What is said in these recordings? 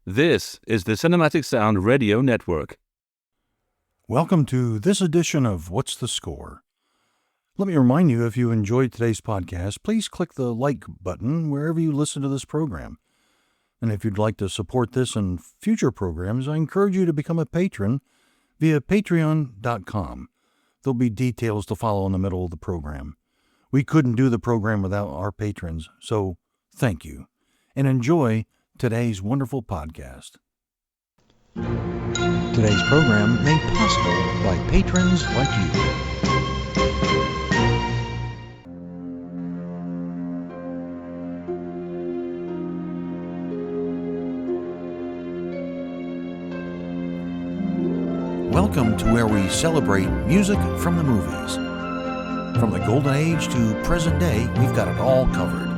This is the Cinematic Sound Radio Network. Welcome to this edition of What's the Score? Let me remind you, if you enjoyed today's podcast, please click the like button wherever you listen to this program. And if you'd like to support this and future programs, I encourage you to become a patron via patreon.com. There'll be details to follow in the middle of the program. We couldn't do the program without our patrons, so thank you. And enjoy today's wonderful podcast. Today's program made possible by patrons like you. Welcome to where we celebrate music from the movies. From the golden age to present day, we've got it all covered.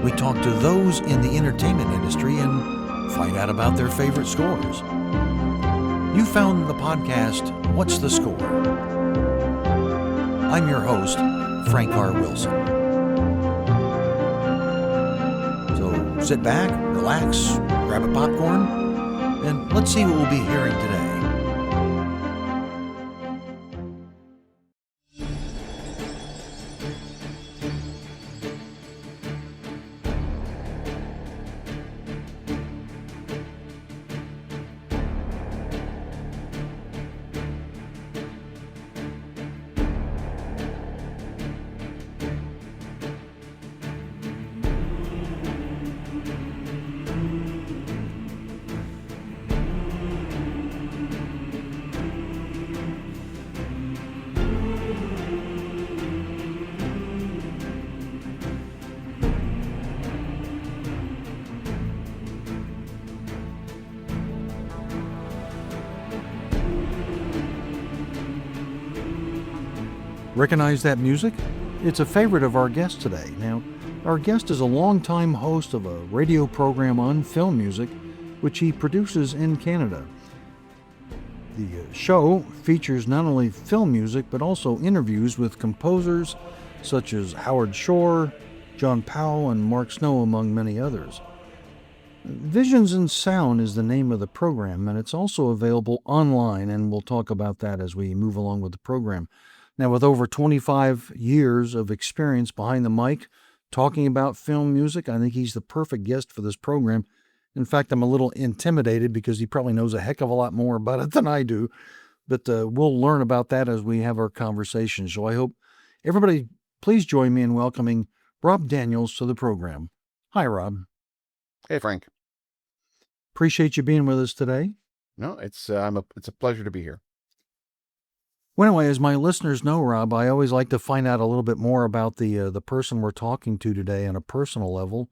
We talk to those in the entertainment industry and find out about their favorite scores. You found the podcast, What's the Score? I'm your host, Frank R. Wilson. So sit back, relax, grab a popcorn, and let's see what we'll be hearing today. Recognize that music? It's a favorite of our guest today. Now, our guest is a longtime host of a radio program on film music, which he produces in Canada. The show features not only film music, but also interviews with composers such as Howard Shore, John Powell, and Mark Snow, among many others. Visions in Sound is the name of the program, and it's also available online, and we'll talk about that as we move along with the program. Now, with over 25 years of experience behind the mic, talking about film music, I think he's the perfect guest for this program. In fact, I'm a little intimidated because he probably knows a heck of a lot more about it than I do. But we'll learn about that as we have our conversation. So I hope everybody, please join me in welcoming Rob Daniels to the program. Hi, Rob. Hey, Frank. Appreciate you being with us today. No, it's a pleasure to be here. Well, anyway, as my listeners know, Rob, I always like to find out a little bit more about the person we're talking to today on a personal level,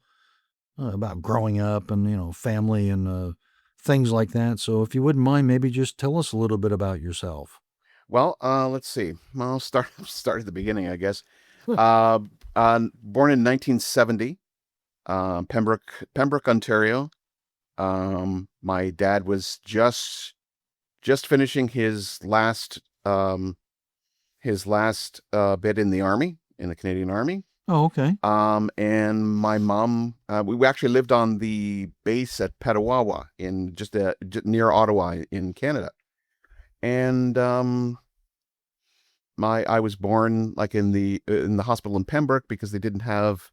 about growing up and, family and things like that. So if you wouldn't mind, maybe just tell us a little bit about yourself. Well, let's see. I'll start at the beginning, I guess. Born in 1970, Pembroke, Ontario. My dad was just finishing his last bit in the Army, in the Canadian Army. Oh, okay. And my mom, we actually lived on the base at Petawawa in just near Ottawa in Canada. And I was born like in the hospital in Pembroke because they didn't have,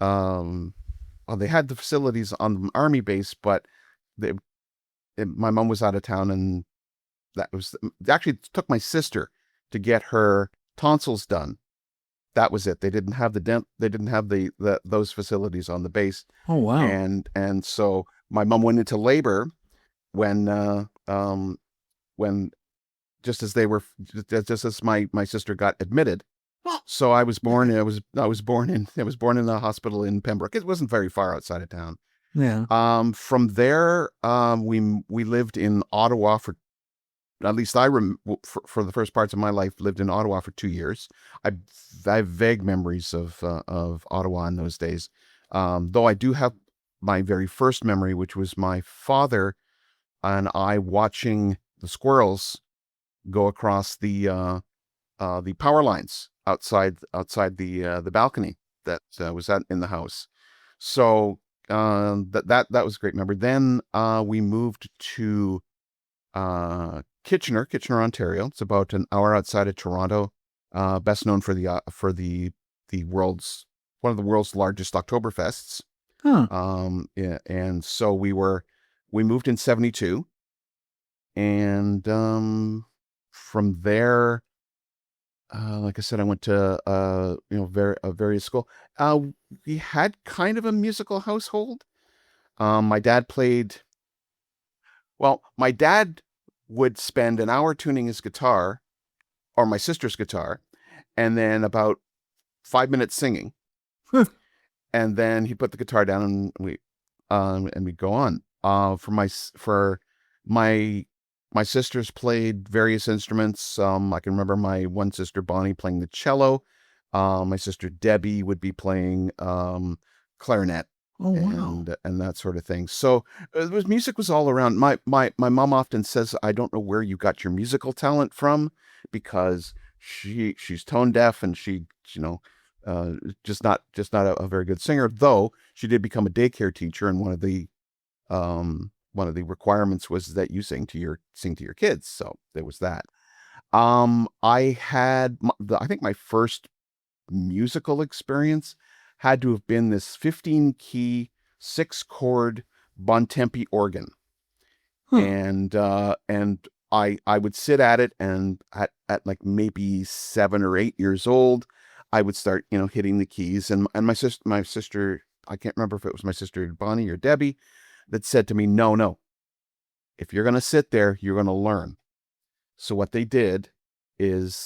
they had the facilities on the Army base, but my mom was out of town, and actually took my sister to get her tonsils done. That was it. They didn't have those facilities on the base. Oh, wow. And so my mom went into labor when just as my sister got admitted. So I was born in the hospital in Pembroke. It wasn't very far outside of town. Yeah. From there, we lived in Ottawa for, at least for the first parts of my life, lived in Ottawa for 2 years. I have vague memories of Ottawa in those days. Though I do have my very first memory, which was my father and I watching the squirrels go across the power lines outside the balcony that was in the house. So that was a great memory. Then we moved to Kitchener, Ontario. It's about an hour outside of Toronto. Best known for the world's one of the world's largest Oktoberfests. Huh. Yeah, and so we moved in 72, and from there, like I said, I went to various school. We had kind of a musical household. My dad played. Well, my dad would spend an hour tuning his guitar, or my sister's guitar, and then about 5 minutes singing, and then he'd put the guitar down, and we'd go on. For my my sisters played various instruments. I can remember my one sister Bonnie playing the cello. My sister Debbie would be playing clarinet Oh, wow. and that sort of thing. So music was all around. My mom often says, "I don't know where you got your musical talent from," because she's tone deaf, and she uh, just not a very good singer. Though she did become a daycare teacher, and one of the requirements was that you sing to your kids. So there was that. I had I think my first musical experience had to have been this 15 key 6 chord Bontempi organ. Huh. And I would sit at it, and at like maybe 7 or 8 years old, I would start hitting the keys, and my sister, I can't remember if it was my sister Bonnie or Debbie, that said to me, no, if you're going to sit there, you're going to learn. So what they did is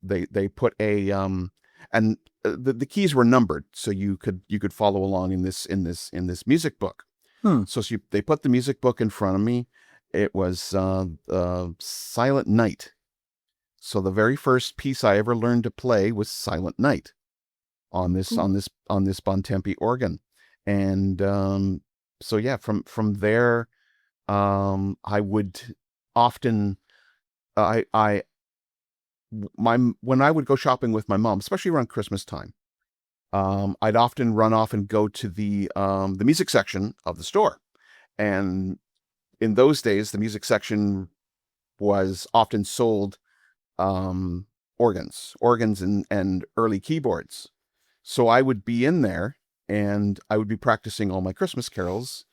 they put and the keys were numbered, so you could follow along in this music book. Huh. So they put the music book in front of me. It was Silent Night. So the very first piece I ever learned to play was Silent Night on this Cool. Bontempi organ. And so yeah, from there, I would often I my when I would go shopping with my mom, especially around Christmas time, I'd often run off and go to the music section of the store. And in those days, the music section was often sold um, organs and early keyboards. So I would be in there, and I would be practicing all my Christmas carols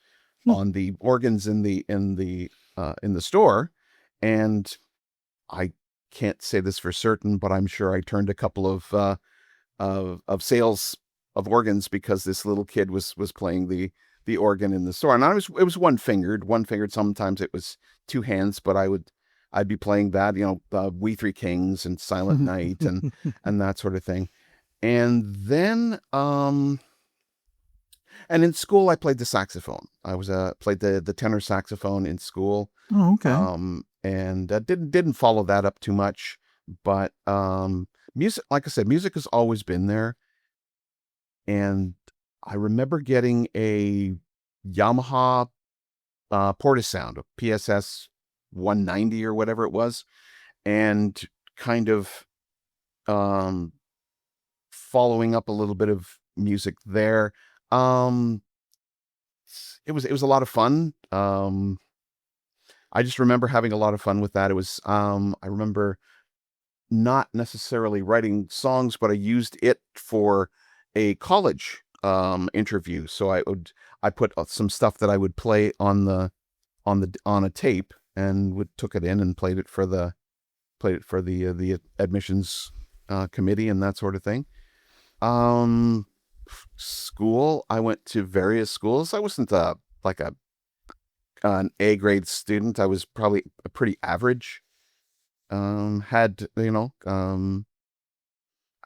Hmm. on the organs in the store. And I can't say this for certain, but I'm sure I turned a couple of sales of organs, because this little kid was playing the organ in the store. And it was one fingered. Sometimes it was two hands, but I'd be playing that, We Three Kings and Silent Night and that sort of thing. And then and in school I played the saxophone. I was played the tenor saxophone in school. Oh, okay. And didn't follow that up too much, but music, like I said, music has always been there. And I remember getting a Yamaha Portasound, a PSS 190 or whatever it was, and kind of um, following up a little bit of music there. Um, it was a lot of fun. I just remember having a lot of fun with that. It was I remember not necessarily writing songs, but I used it for a college interview. So I put some stuff that I would play on a tape, and took it in and played it for the admissions committee and that sort of thing. Um, School, I went to various schools. I wasn't like an A grade student. I was probably a pretty average. Had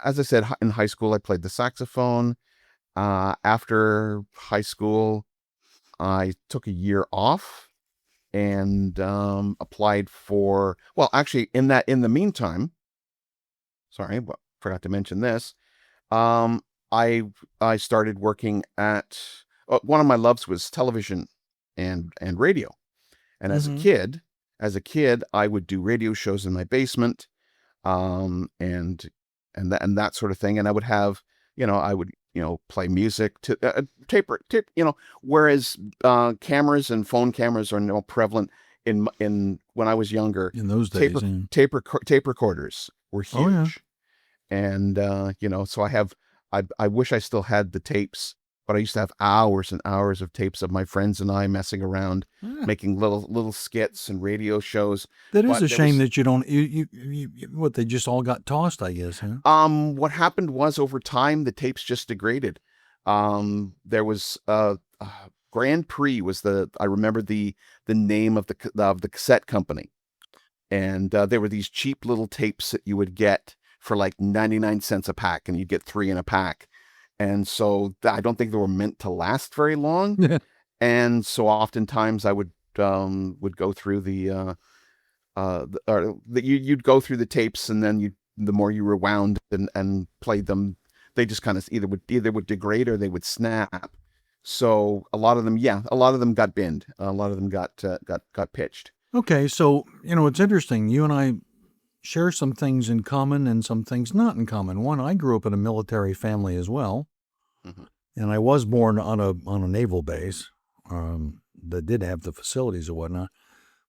as I said, in high school I played the saxophone. After high school, I took a year off and applied for. Well, actually, in the meantime, sorry, forgot to mention this. Um, I started working at one of my loves was television and radio. And Mm-hmm. as a kid, I would do radio shows in my basement, and that sort of thing. And I would have, play music to tape, whereas cameras and phone cameras are no prevalent in when I was younger. In those days, yeah. Tape recorders were huge. Oh, yeah. And so I wish I still had the tapes, but I used to have hours and hours of tapes of my friends and I messing around, making little skits and radio shows. That is a shame that you don't. What, they just all got tossed, I guess, huh? What happened was, over time the tapes just degraded. There was Grand Prix was I remember the name of the cassette company, and there were these cheap little tapes that you would get for like 99 cents a pack, and you'd get 3 in a pack. And so I don't think they were meant to last very long. And so oftentimes I would go through you'd go through the tapes, and then the more you rewound and played them, they just kind of either would degrade or they would snap. So a lot of them got binned. A lot of them got pitched. Okay, so it's interesting. You and I share some things in common and some things not in common. One, I grew up in a military family as well, and I was born on a naval base that did have the facilities and whatnot.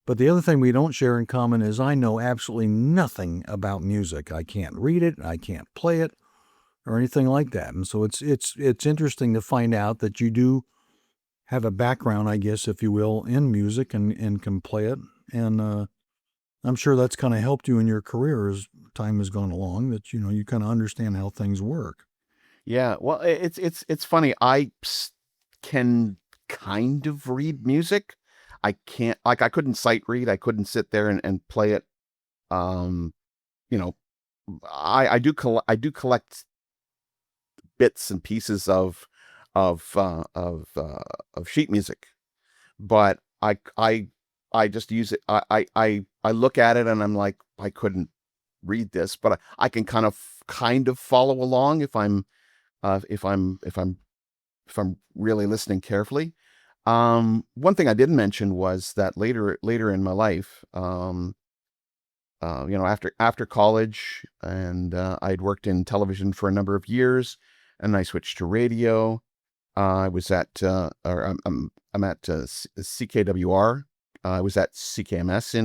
But the other thing we don't share in common is I know absolutely nothing about music. I can't read it, I can't play it, or anything like that. And so it's interesting to find out that you do have a background, I guess, if you will, in music and can play it. And I'm sure that's kind of helped you in your career as time has gone along, that you kind of understand how things work. Yeah, well, it's funny. I can kind of read music. I can't, I couldn't sight read. I couldn't sit there and play it. I do collect bits and pieces of sheet music, but I just use it. I look at it and I'm like, I couldn't read this, but I can kind of follow along if I'm really listening carefully. One thing I didn't mention was that later in my life, after college, and I'd worked in television for a number of years, and I switched to radio. I was at I'm at CKWR. I was at CKMS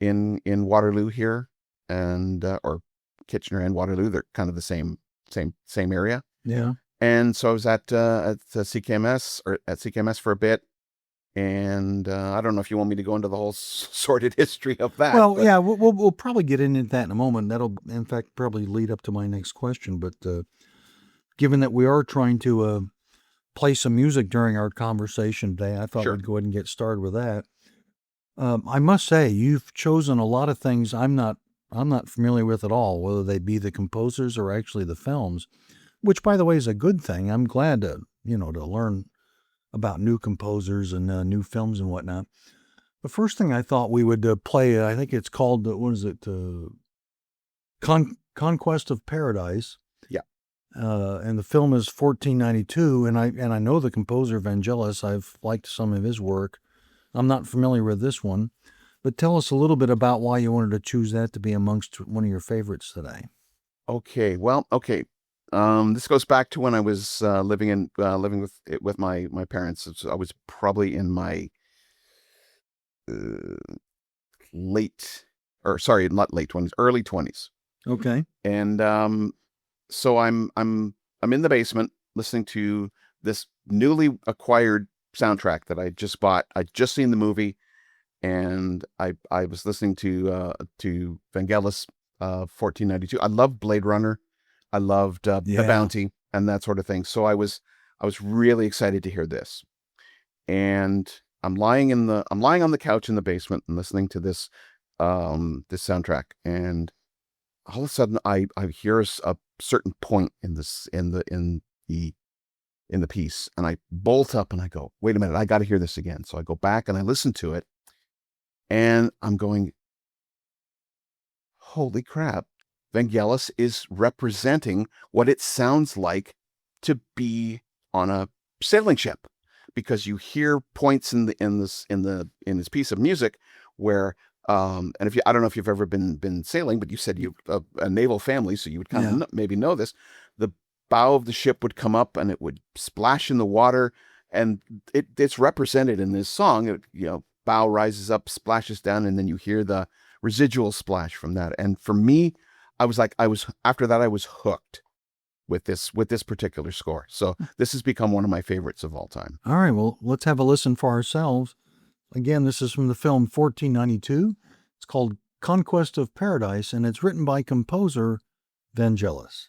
in Waterloo here, and or Kitchener and Waterloo. They're kind of the same area. Yeah. And so I was at CKMS for a bit, and I don't know if you want me to go into the whole sordid history of that. Well, but yeah, we'll probably get into that in a moment. That'll, in fact, probably lead up to my next question. But given that we are trying to play some music during our conversation today, I thought Sure. we'd go ahead and get started with that. I must say, you've chosen a lot of things I'm not familiar with at all, whether they be the composers or actually the films, which, by the way, is a good thing. I'm glad to learn about new composers and new films and whatnot. The first thing I thought we would play, I think it's called, what is it? Conquest of Paradise. Yeah. And the film is 1492, and I know the composer Vangelis. I've liked some of his work. I'm not familiar with this one, but tell us a little bit about why you wanted to choose that to be amongst one of your favorites today. Okay. Well, okay. This goes back to when I was living with my parents. I was probably in my not late 20s, early 20s. Okay. And so I'm in the basement listening to this newly acquired soundtrack that I just bought. I'd just seen the movie, and I was listening to Vangelis 1492. I loved Blade Runner. I loved The Bounty and that sort of thing. So I was really excited to hear this. And I'm lying on the couch in the basement and listening to this soundtrack, and all of a sudden I hear a certain point in the piece, and I bolt up and I go, wait a minute, I got to hear this again. So I go back and I listen to it, and I'm going, holy crap. Vangelis is representing what it sounds like to be on a sailing ship, because you hear points in this piece of music where and I don't know if you've ever been sailing, but you said you a naval family, so you would kind of maybe know this. bow of the ship would come up and it would splash in the water, and it's represented in this song. Bow rises up, splashes down, and then you hear the residual splash from that. And for me, after that I was hooked with this particular score. So this has become one of my favorites of all time. All right, well, let's have a listen for ourselves. Again, this is from the film 1492. It's called Conquest of Paradise, and it's written by composer Vangelis.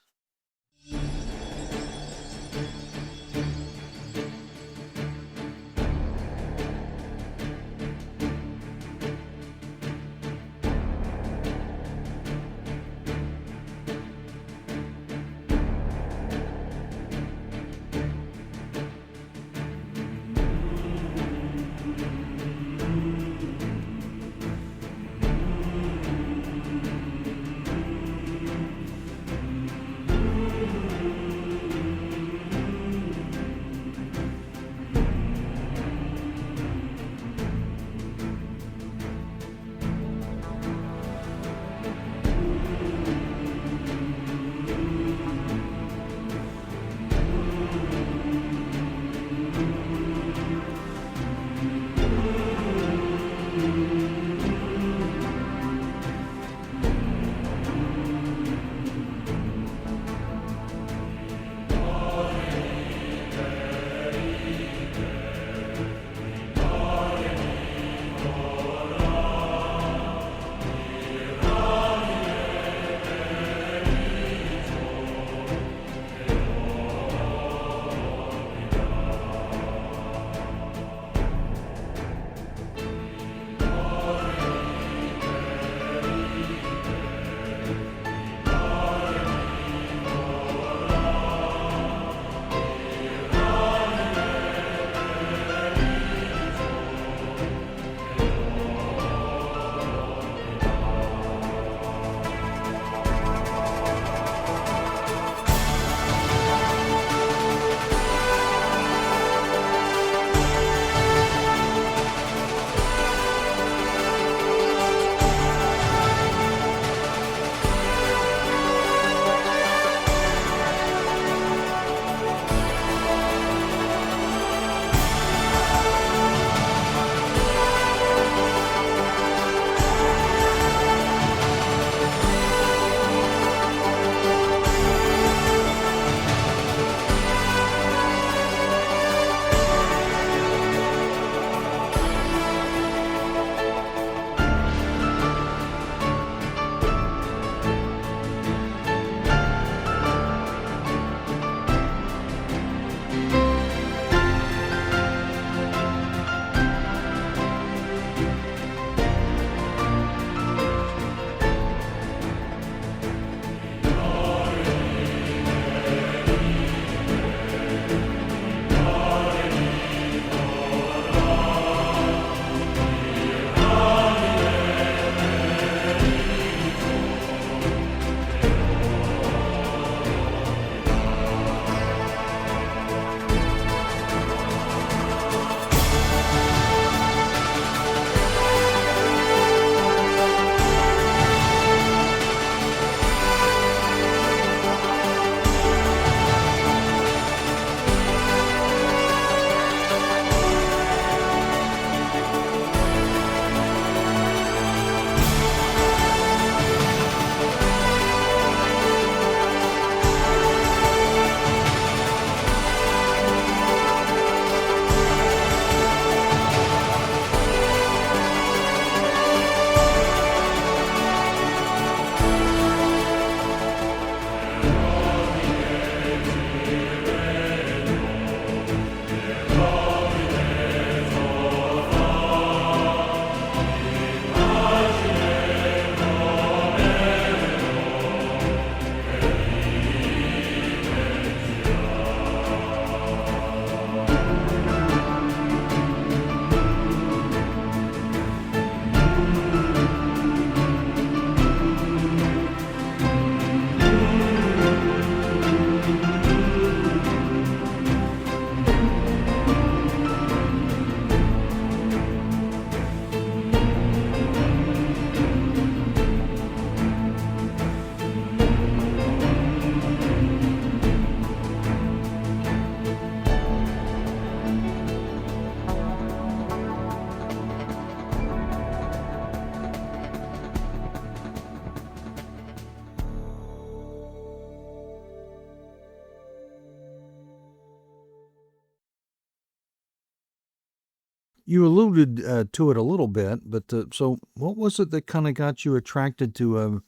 You alluded to it a little bit, but so what was it that kind of got you attracted to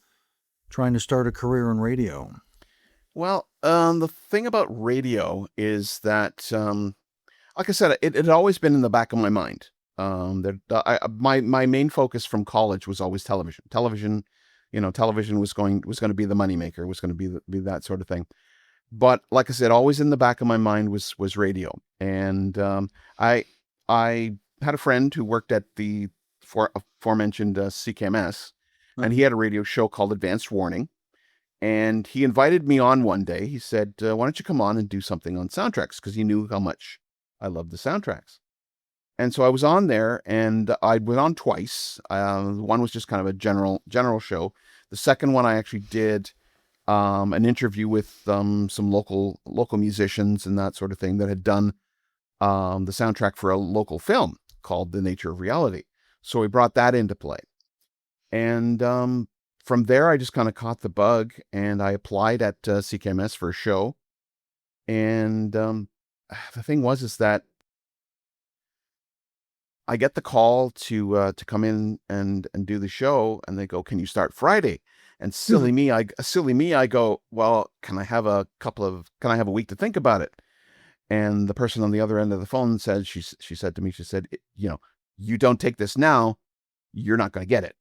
trying to start a career in radio? Well, the thing about radio is that, like I said, it had always been in the back of my mind. My main focus from college was always television. Television was going to be the moneymaker, was going to be that sort of thing. But like I said, always in the back of my mind was radio. And I had a friend who worked at the aforementioned CKMS, and he had a radio show called Advanced Warning. And he invited me on one day. He said, "Why don't you come on and do something on soundtracks?" Because he knew how much I loved the soundtracks. And so I was on there, and I went on twice. One was just kind of a general show. The second one I actually did an interview with some local musicians and that sort of thing that had done the soundtrack for a local film called The Nature of Reality. So we brought that into play. And from there, I just kind of caught the bug, and I applied at CKMS for a show. And the thing is that I get the call to come in and do the show, and they go, "Can you start Friday?" And silly me, I go, "Well, can I have a week to think about it?" And the person on the other end of the phone said, she said to me, she said, "You don't take this now, you're not going to get it."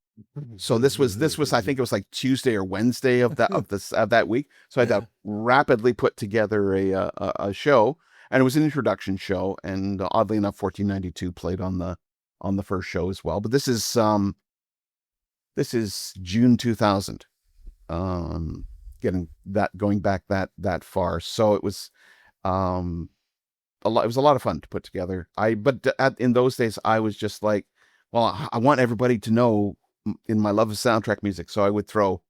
So this was I think it was like Tuesday or Wednesday of that week. So I had to rapidly put together a show, and it was an introduction show. And oddly enough, 1492 played on the first show as well. But this is June 2000. Going back that far. So it was a lot. It was a lot of fun to put together. In those days, I was just like, well, I want everybody to know in my love of soundtrack music. So I would throw,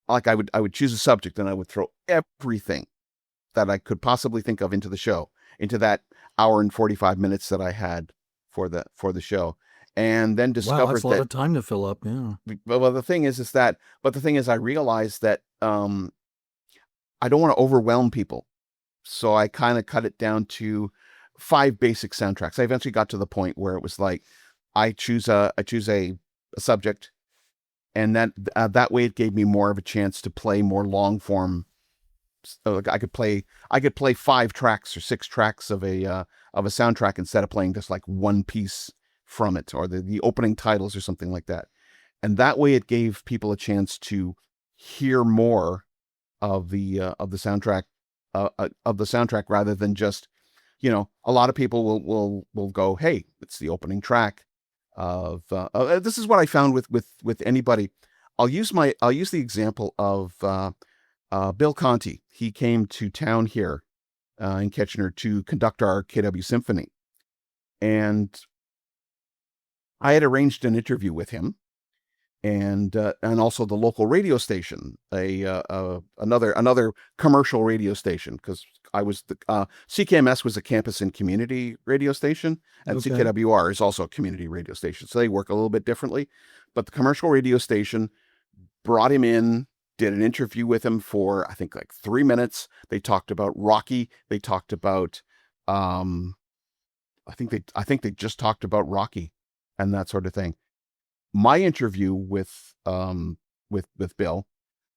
I would choose a subject, and I would throw everything that I could possibly think of into the show, into that hour and 45 minutes that I had for the show. And then discovered that's a lot of time to fill up. Yeah. Well, the thing is I realized that I don't want to overwhelm people. So I kind of cut it down to 5 basic soundtracks. I eventually got to the point where it was like, I choose a subject, and that way it gave me more of a chance to play more long form. So I could play 5 tracks or 6 tracks of a soundtrack instead of playing just like one piece from it, or the opening titles or something like that. And that way it gave people a chance to hear more of the soundtrack rather than just, a lot of people will go, "Hey, it's the opening track of this is what I found with anybody." I'll use the example of Bill Conti. He came to town here in Kitchener to conduct our KW Symphony, and I had arranged an interview with him, and also the local radio station, another commercial radio station, because I was CKMS was a campus and community radio station, and Okay. CKWR is also a community radio station, so they work a little bit differently. But the commercial radio station brought him in, did an interview with him for, I think, like 3 minutes. They talked about Rocky. They talked about, I think they just talked about Rocky and that sort of thing. My interview with Bill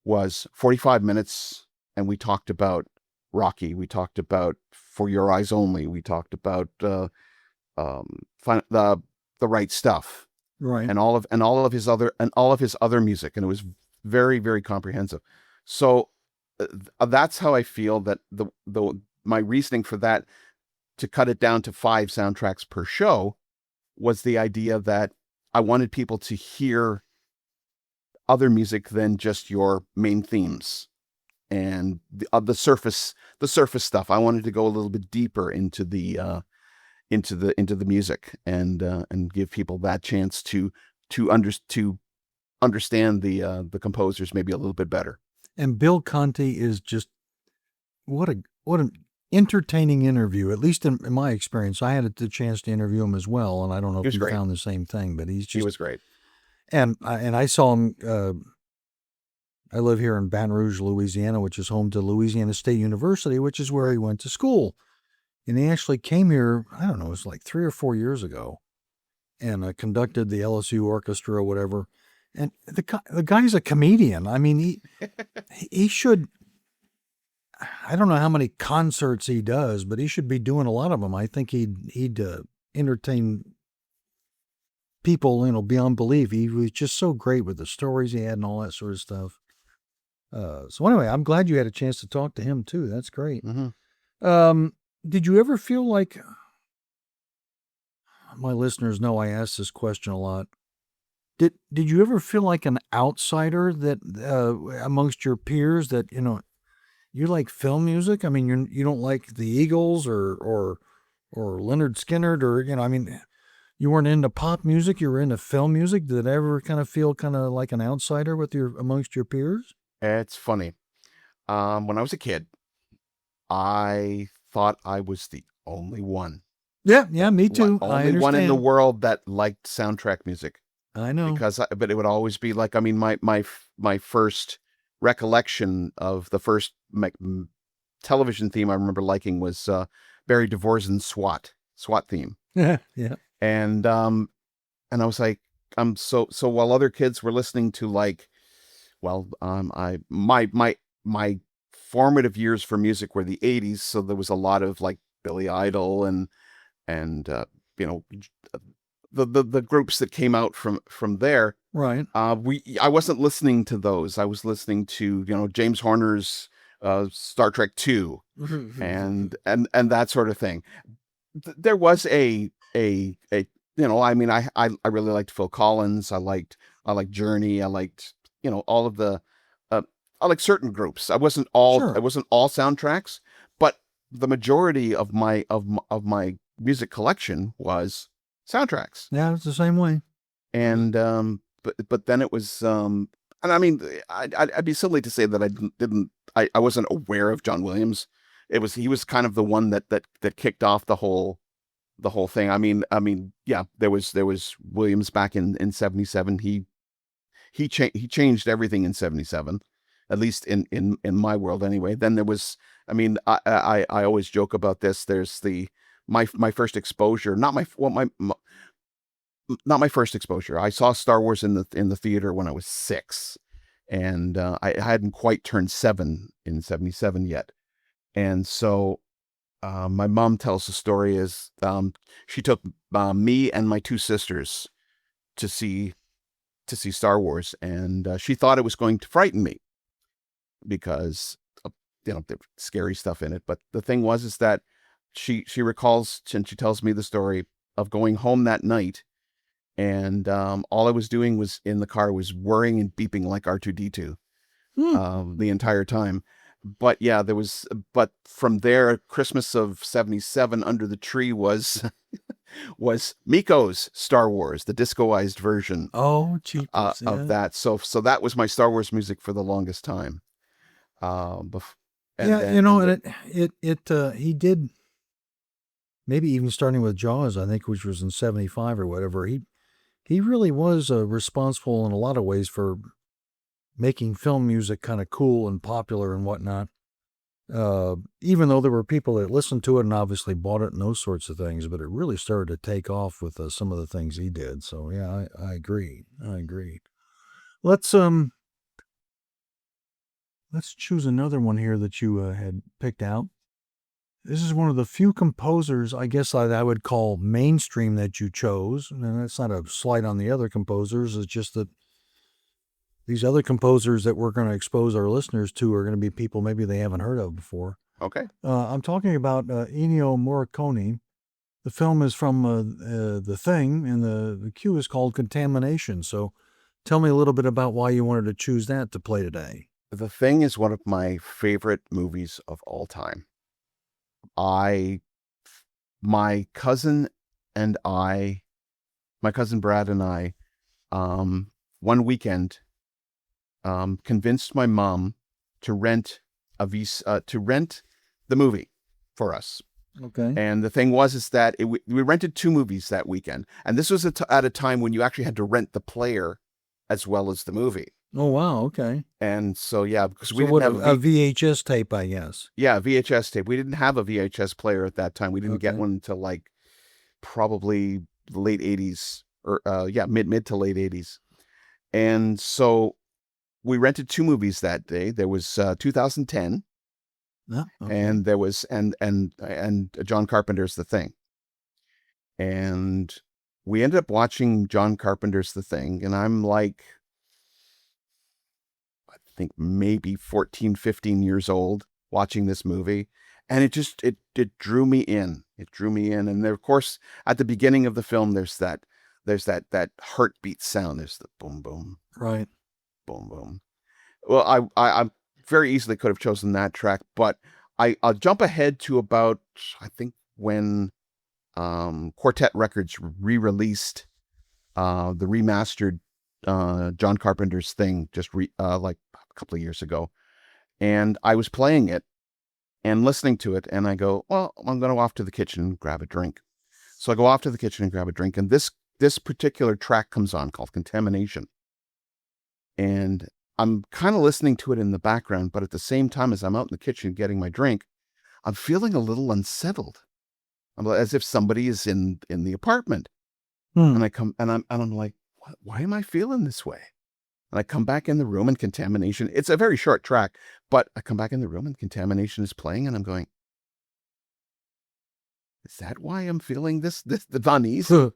was 45 minutes, and we talked about Rocky. We talked about For Your Eyes Only. We talked about the Right Stuff, Right. and all of his other music, and it was very, very comprehensive. So that's how I feel that my reasoning for that, to cut it down to 5 soundtracks per show, was the idea that I wanted people to hear other music than just your main themes and the surface stuff. I wanted to go a little bit deeper into the music, and give people that chance to understand the composers maybe a little bit better. And Bill Conti is just what an entertaining interview. At least in my experience, I had the chance to interview him as well, and I don't know if you found the same thing, but he was great. And I saw him. I live here in Baton Rouge, Louisiana, which is home to Louisiana State University, which is where he went to school. And he actually came here, I don't know, it was like 3 or 4 years ago. and conducted the LSU orchestra or whatever. And the guy's a comedian. I mean, he should. I don't know how many concerts he does, but he should be doing a lot of them. I think he'd entertain people, beyond belief. He was just so great with the stories he had and all that sort of stuff. So anyway, I'm glad you had a chance to talk to him too. That's great. Did you ever feel like, my listeners know I ask this question a lot, did you ever feel like an outsider that amongst your peers that, you like film music? I mean, you don't like the Eagles or Leonard Skinner or, I mean, you weren't into pop music, you were into film music. Did it ever kind of feel kind of like an outsider amongst your peers? It's funny. When I was a kid, I thought I was the only one. Yeah, me too. Only one in the world that liked soundtrack music. I know. But it would always be like, I mean, my first recollection of the first television theme I remember liking was Barry Dvorak's SWAT theme. Yeah. And I was like, so while other kids were listening to like, well, my formative years for music were the 80s, so there was a lot of like Billy Idol and the groups that came out from there. Right. I wasn't listening to those. I was listening to, James Horner's Star Trek II and that sort of thing. There was I mean, I really liked Phil Collins. I liked Journey. I liked, all of the, I like certain groups. I wasn't all soundtracks, but the majority of my music collection was soundtracks. Yeah, it's the same way. And but then it was and I mean, I'd be silly to say that I wasn't aware of John Williams. He was kind of the one that kicked off the whole thing. I mean, yeah, there was Williams back in 77. He changed everything in 77. At least in my world anyway. Then there was, I mean, I always joke about this. There's my first exposure, not my first exposure. I saw Star Wars in the theater when I was 6, and I hadn't quite turned 7 in 77 yet. And so my mom tells the story is she took me and my 2 sisters to see Star Wars, and she thought it was going to frighten me, because there's scary stuff in it. But the thing is that she recalls, and she tells me the story of going home that night, and all I was doing was in the car was whirring and beeping like R2-D2 the entire time. But yeah, but from there, Christmas of 77, Under the Tree was Miko's Star Wars, the discoized version. Oh, cheapest, of that. So that was my Star Wars music for the longest time. He did, maybe even starting with Jaws, I think, which was in 75 or whatever. He really was responsible in a lot of ways for making film music kind of cool and popular and whatnot. Even though there were people that listened to it and obviously bought it and those sorts of things, but it really started to take off with some of the things he did. So yeah, I agree. Let's choose another one here that you had picked out. This is one of the few composers, I guess I would call mainstream, that you chose. And that's not a slight on the other composers. It's just that these other composers that we're going to expose our listeners to are going to be people maybe they haven't heard of before. Okay. I'm talking about Ennio Morricone. The film is from The Thing, and the cue is called Contamination. So tell me a little bit about why you wanted to choose that to play today. The Thing is one of my favorite movies of all time. My cousin Brad and I, one weekend, convinced my mom to rent the movie for us. Okay. And the thing is that we rented 2 movies that weekend, and this was at a time when you actually had to rent the player as well as the movie. Oh, wow. Okay. And so, yeah, because we didn't have a VHS tape, I guess. Yeah, VHS tape. We didn't have a VHS player at that time. We didn't get one until like probably the late 80s. or mid to late 80s. And so we rented two movies that day. There was 2010, Yeah, okay. and there was and John Carpenter's The Thing. And we ended up watching John Carpenter's The Thing, and I'm like, I think maybe 14, 15 years old watching this movie. And it just, it drew me in. It drew me in. And there, of course, at the beginning of the film, there's that heartbeat sound. There's the boom, boom, Right. boom, boom. Well, I very easily could have chosen that track, but I'll jump ahead to about, I think, when Quartet Records re-released the remastered John Carpenter's Thing just like a couple of years ago. And I was playing it and listening to it, and I go, well, I'm going to go off to the kitchen and grab a drink. So I go off to the kitchen and grab a drink, and this particular track comes on called Contamination. And I'm kind of listening to it in the background, but at the same time as I'm out in the kitchen getting my drink, I'm feeling a little unsettled. I'm as if somebody is in the apartment. And I come and I'm like, why am I feeling this way? And I come back in the room and Contamination. It's a very short track, but I come back in the room and Contamination is playing, and I'm going, is that why I'm feeling this uneasy?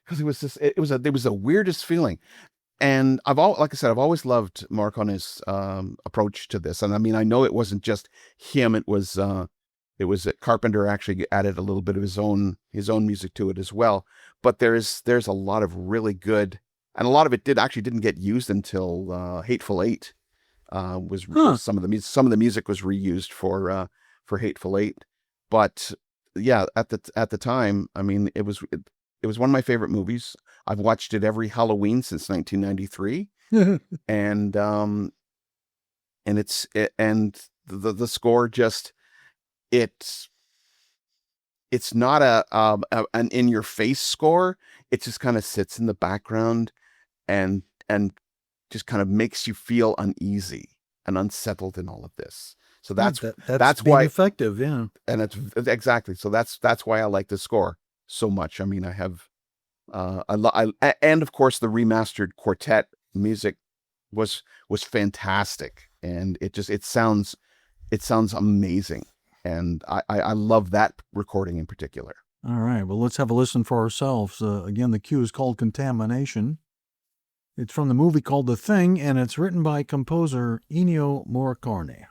Because it was the weirdest feeling. And like I said, I've always loved Morricone's approach to this. And I mean, I know it wasn't just him. It was that Carpenter actually added a little bit of his own music to it as well. But there's a lot of really good, and a lot of it didn't get used until Hateful Eight. Some of the music was reused for Hateful Eight. But yeah, at the time, I mean, it was one of my favorite movies. I've watched it every Halloween since 1993, and the score just it's not an in your face score. It just kind of sits in the background and just kind of makes you feel uneasy and unsettled in all of this. So that's why effective, yeah. And it's exactly. So that's why I like the score so much. I mean, I have and of course the remastered quartet music was fantastic, and it sounds amazing, and I love that recording in particular. All right, well, let's have a listen for ourselves. Again, the cue is called Contamination. It's from the movie called The Thing, and it's written by composer Ennio Morricone.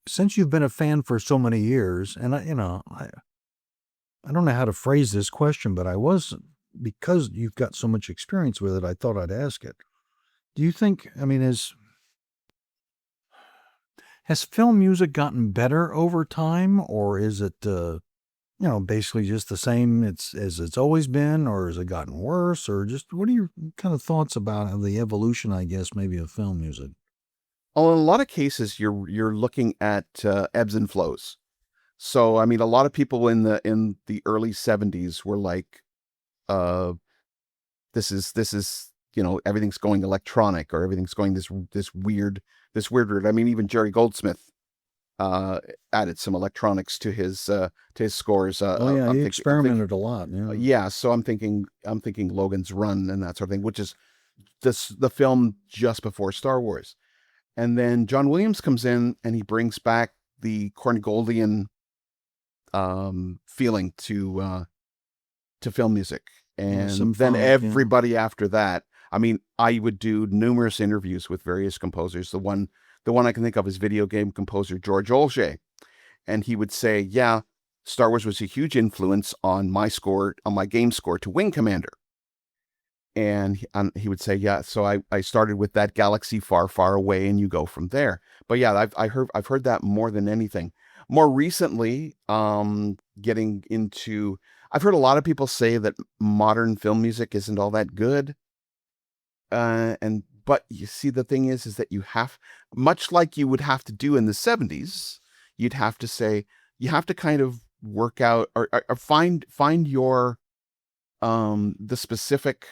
Since you've been a fan for so many years, and I don't know how to phrase this question, but because you've got so much experience with it, I thought I'd ask it. Do you think, I mean, has film music gotten better over time, or is it, basically just the same as it's always been, or has it gotten worse, or just what are your kind of thoughts about the evolution, I guess, maybe of film music? Well, in a lot of cases, you're looking at ebbs and flows. So, I mean, a lot of people in the early 70s were like, this is everything's going electronic, or everything's going this weird route. I mean, even Jerry Goldsmith added some electronics to his scores. He experimented a lot. Yeah. Yeah. So I'm thinking Logan's Run and that sort of thing, which is the film just before Star Wars. And then John Williams comes in and he brings back the Kornegoldian feeling to film music. And some then funk, yeah. everybody after that, I mean, I would do numerous interviews with various composers. The one I can think of is video game composer George Olge. And he would say, yeah, Star Wars was a huge influence on my game score to Wing Commander. And he would say, yeah, so I started with that galaxy far, far away, and you go from there. But yeah, I've heard that more than anything. More recently, getting into, I've heard a lot of people say that modern film music isn't all that good. But you see, the thing is that you have, much like you would have to do in the 70s, you'd have to say, you have to kind of work out or find your, the specific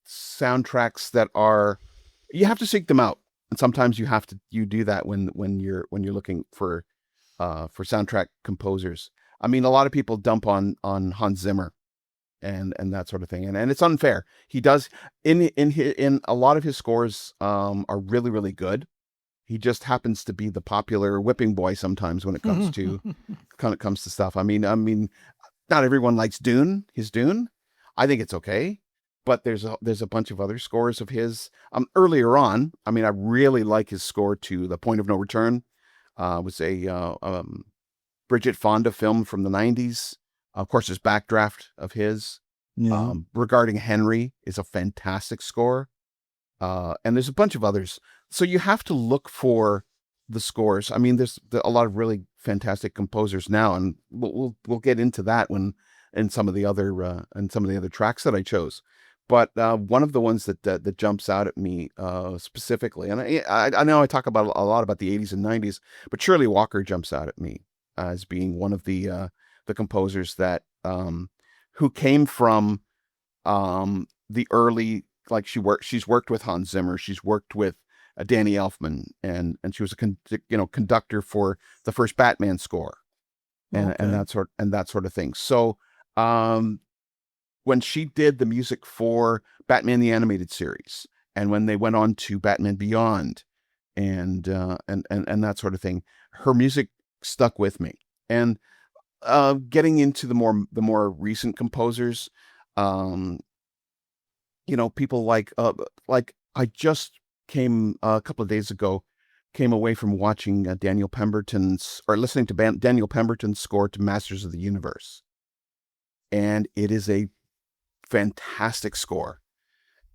soundtracks that are, you have to seek them out. And sometimes you do that when you're looking for soundtrack composers. I mean, a lot of people dump on Hans Zimmer and that sort of thing. And it's unfair. He does in a lot of his scores are really, really good. He just happens to be the popular whipping boy sometimes when it comes to stuff. I mean, not everyone likes his Dune. I think it's okay, but there's a bunch of other scores of his earlier on. I mean, I really like his score to The Point of No Return. Was a Bridget Fonda film from the 90s. Of course, there's Backdraft of his. Yeah. Regarding Henry is a fantastic score. And there's a bunch of others. So you have to look for the scores. I mean, there's a lot of really fantastic composers now, and we'll get into that in some of the other tracks that I chose. But one of the ones that jumps out at me specifically, and I know I talk about a lot about the 80s and 90s, but Shirley Walker jumps out at me as being one of the composers that who came from the early, like she's worked with Hans Zimmer, she's worked with Danny Elfman, and she was a conductor for the first Batman score, and that sort of thing. So when she did the music for Batman the Animated Series, and when they went on to Batman Beyond, and that sort of thing, her music stuck with me. And getting into the more recent composers, people like I just came a couple of days ago, came away from watching listening to Daniel Pemberton's score to Masters of the Universe, and it is a fantastic score.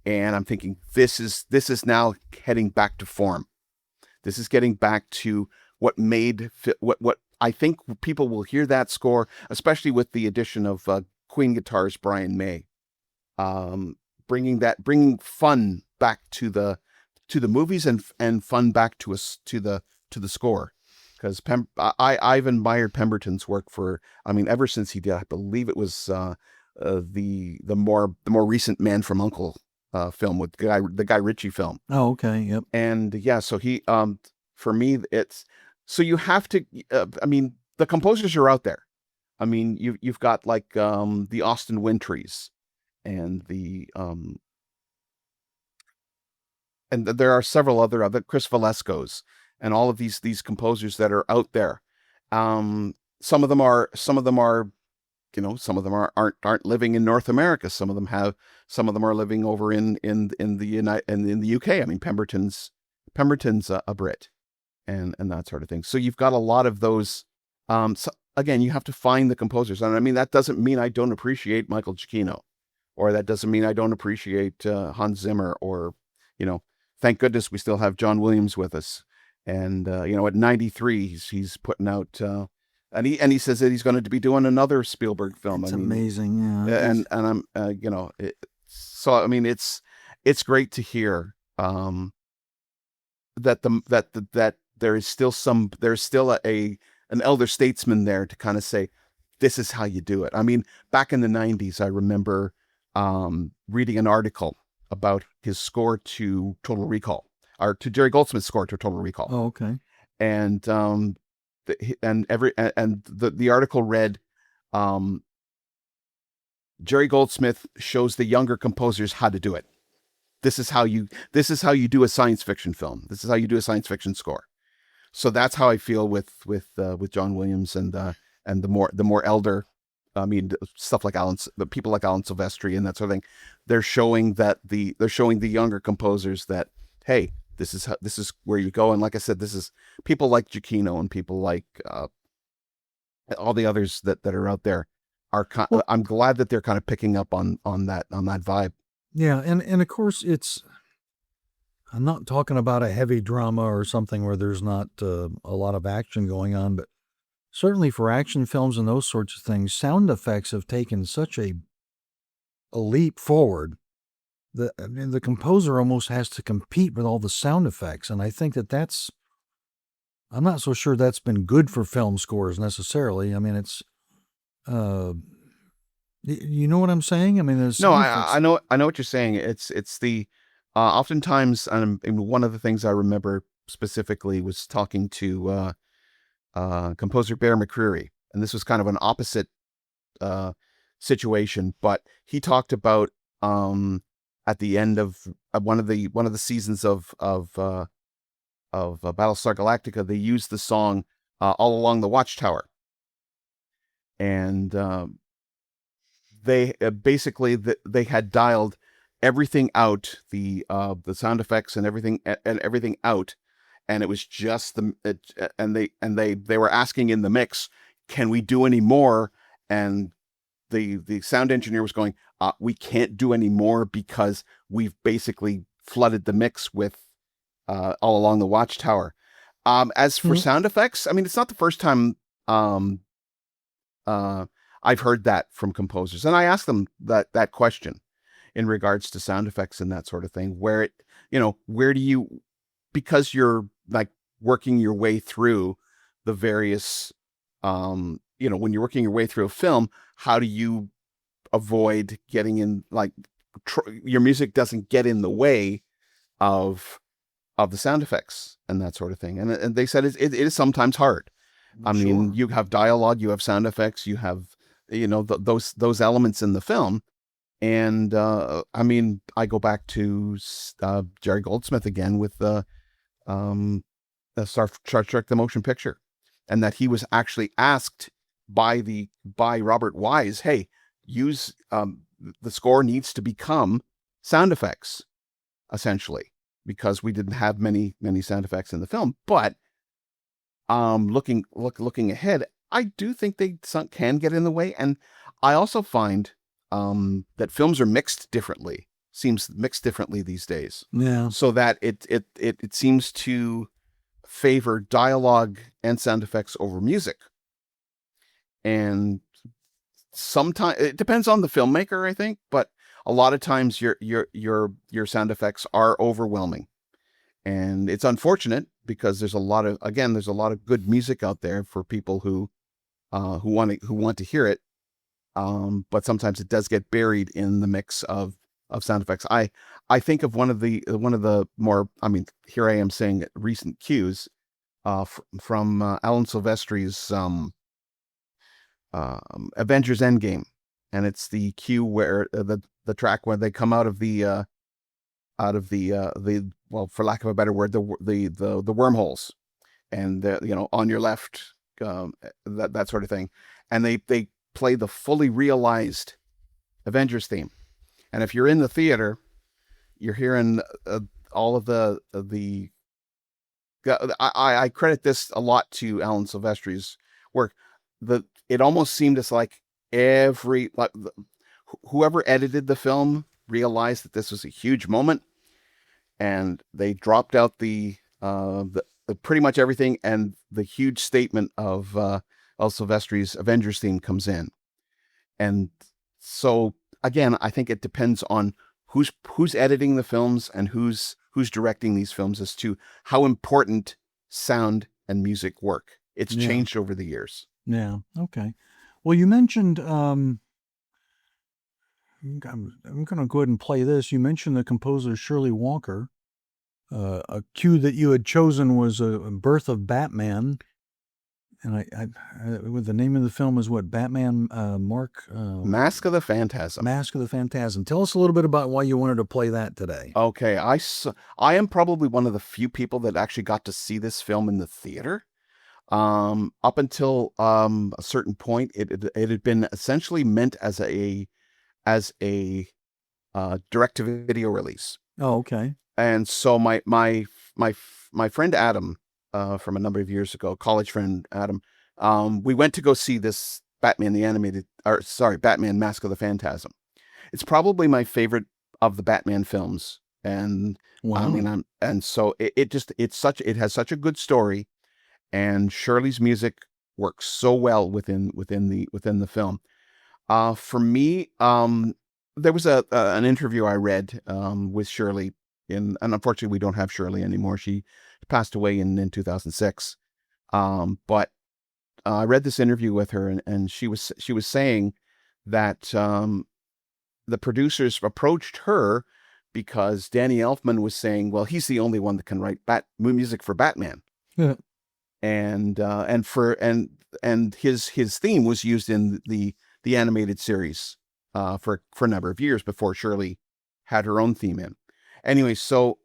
And I'm thinking, this is now heading back to form. This is getting back to what I think people will hear that score, especially with the addition of Queen guitarist Brian May, bringing fun back to the movies and fun back to the score. Because I've admired Pemberton's work ever since he did, I believe it was the more recent Man from U.N.C.L.E. Film with the Guy Ritchie film. Oh, okay, yep. And yeah, so he for me it's, so you have to the composers are out there. I mean, you've got like the Austin Wintrys and and there are several other Chris Valescos and all of these composers that are out there. Some of them are aren't living in North America. Some of them are living over in the UK. I mean, Pemberton's a Brit, and that sort of thing. So you've got a lot of those. So again, you have to find the composers, and I mean that doesn't mean I don't appreciate Michael Giacchino, or that doesn't mean I don't appreciate Hans Zimmer, or thank goodness we still have John Williams with us. And at 93, he's putting out. And he says that he's going to be doing another Spielberg film. It's amazing, yeah. And I'm so I mean it's great to hear that there's still an elder statesman there to kind of say, this is how you do it. I mean, back in the 90s, I remember reading an article about his score to Total Recall, or to Jerry Goldsmith's score to Total Recall. Oh, okay. And the article read, Jerry Goldsmith shows the younger composers how to do it. This is how you do a science fiction film. This is how you do a science fiction score. So that's how I feel with John Williams and and the more elder, I mean, stuff like the people like Alan Silvestri and that sort of thing, they're showing the younger composers that, hey, this is where you go. And like I said, this is people like Giacchino and people like all the others that are out there are. Well, I'm glad that they're kind of picking up on that vibe. yeah, and of course I'm not talking about a heavy drama or something where there's not a lot of action going on, but certainly for action films and those sorts of things, sound effects have taken such a leap forward that, I mean, the composer almost has to compete with all the sound effects. And I think I'm not so sure that's been good for film scores necessarily. I mean, it's, you know what I'm saying? I mean, there's No, sound effects. I know what you're saying. It's the oftentimes, and one of the things I remember specifically was talking to composer Bear McCreary, and this was kind of an opposite situation, but he talked about at the end of one of the seasons of Battlestar Galactica, they used the song "All Along the Watchtower," and they basically they had dialed everything out, the sound effects and everything out, and it was just and they were asking in the mix, can we do any more? And the sound engineer was going, we can't do any more because we've basically flooded the mix with All Along the Watchtower. As for sound effects, I mean, it's not the first time I've heard that from composers, and I asked them that question in regards to sound effects and that sort of thing, where where do you, because you're like working your way through the various, when you're working your way through a film, how do you avoid getting in, like, your music doesn't get in the way of the sound effects and that sort of thing. And they said it is sometimes hard. I mean, you have dialogue, you have sound effects, you have, those elements in the film. And I mean, I go back to Jerry Goldsmith again with the Star Trek: The Motion Picture, and that he was actually asked by Robert Wise, hey, use the score needs to become sound effects, essentially, because we didn't have many sound effects in the film. But looking ahead, I do think they can get in the way, and I also find that films are seems mixed differently these days. Yeah. So that it seems to favor dialogue and sound effects over music. And sometimes it depends on the filmmaker, I think, but a lot of times your sound effects are overwhelming. And it's unfortunate because there's a lot of good music out there for people who want to hear it. But sometimes it does get buried in the mix of sound effects. I think of one of the more, I mean, here I am saying recent cues from Alan Silvestri's Avengers Endgame, and it's the cue where the track where they come out of the well, for lack of a better word, the wormholes, and on your left, that sort of thing, and they play the fully realized Avengers theme. And if you're in the theater, you're hearing all of the I credit this a lot to Alan Silvestri's work. It almost seemed as like whoever edited the film realized that this was a huge moment, and they dropped out the pretty much everything, and the huge statement of Silvestri's Avengers theme comes in. And so again, I think it depends on who's editing the films and who's directing these films as to how important sound and music work. It's changed over the years. Yeah. Okay. Well, you mentioned, I'm going to go ahead and play this. You mentioned the composer Shirley Walker. A cue that you had chosen was a Birth of Batman. And the name of the film is what? Batman, Mask of the Phantasm. Mask of the Phantasm. Tell us a little bit about why you wanted to play that today. Okay. I am probably one of the few people that actually got to see this film in the theater. Up until a certain point, it had been essentially meant as a direct to video release. Oh, okay. And so my friend Adam, from a number of years ago, college friend Adam, we went to go see this Batman the animated, or sorry, Batman Mask of the Phantasm. It's probably my favorite of the Batman films, and I Wow. mean, and so it has such a good story, and Shirley's music works so well within the film. For me, there was an interview I read with Shirley, and unfortunately we don't have Shirley anymore. She passed away in 2006. But I read this interview with her, and she was saying that the producers approached her because Danny Elfman was saying, well, he's the only one that can write music for Batman, Yeah. and his theme was used in the animated series for a number of years before Shirley had her own theme in. Anyway, so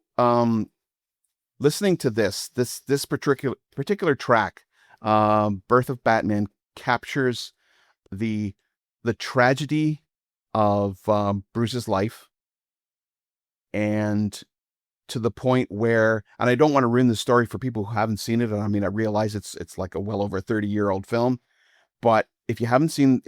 listening to this particular track, "Birth of Batman," captures the tragedy of Bruce's life, and to the point where, and I don't want to ruin the story for people who haven't seen it. I mean, I realize it's like a well over 30-year-old film, but if you haven't seen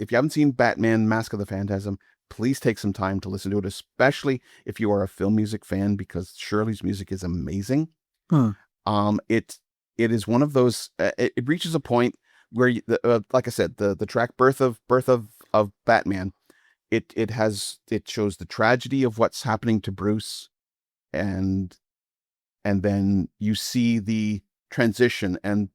Batman Mask of the Phantasm, please take some time to listen to it, especially if you are a film music fan, because Shirley's music is amazing. Huh. It is one of those. It reaches a point where, like I said, the track Birth of Batman. It shows the tragedy of what's happening to Bruce, and then you see the transition, and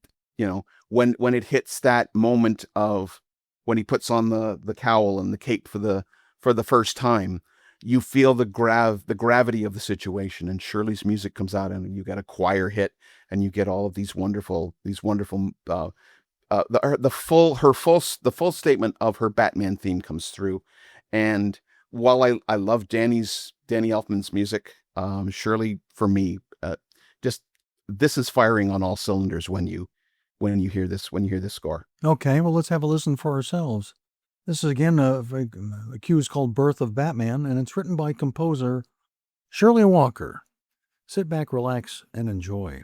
when it hits that moment of when he puts on the cowl and the cape for the first time, you feel the gravity of the situation, and Shirley's music comes out, and you get a choir hit, and you get all of these wonderful the full statement of her Batman theme comes through. And while I love Danny Elfman's music, Shirley, for me, just this is firing on all cylinders when you hear this score. Okay, well, let's have a listen for ourselves. This is again a cue is called Birth of Batman, and it's written by composer Shirley Walker. Sit back, relax, and enjoy.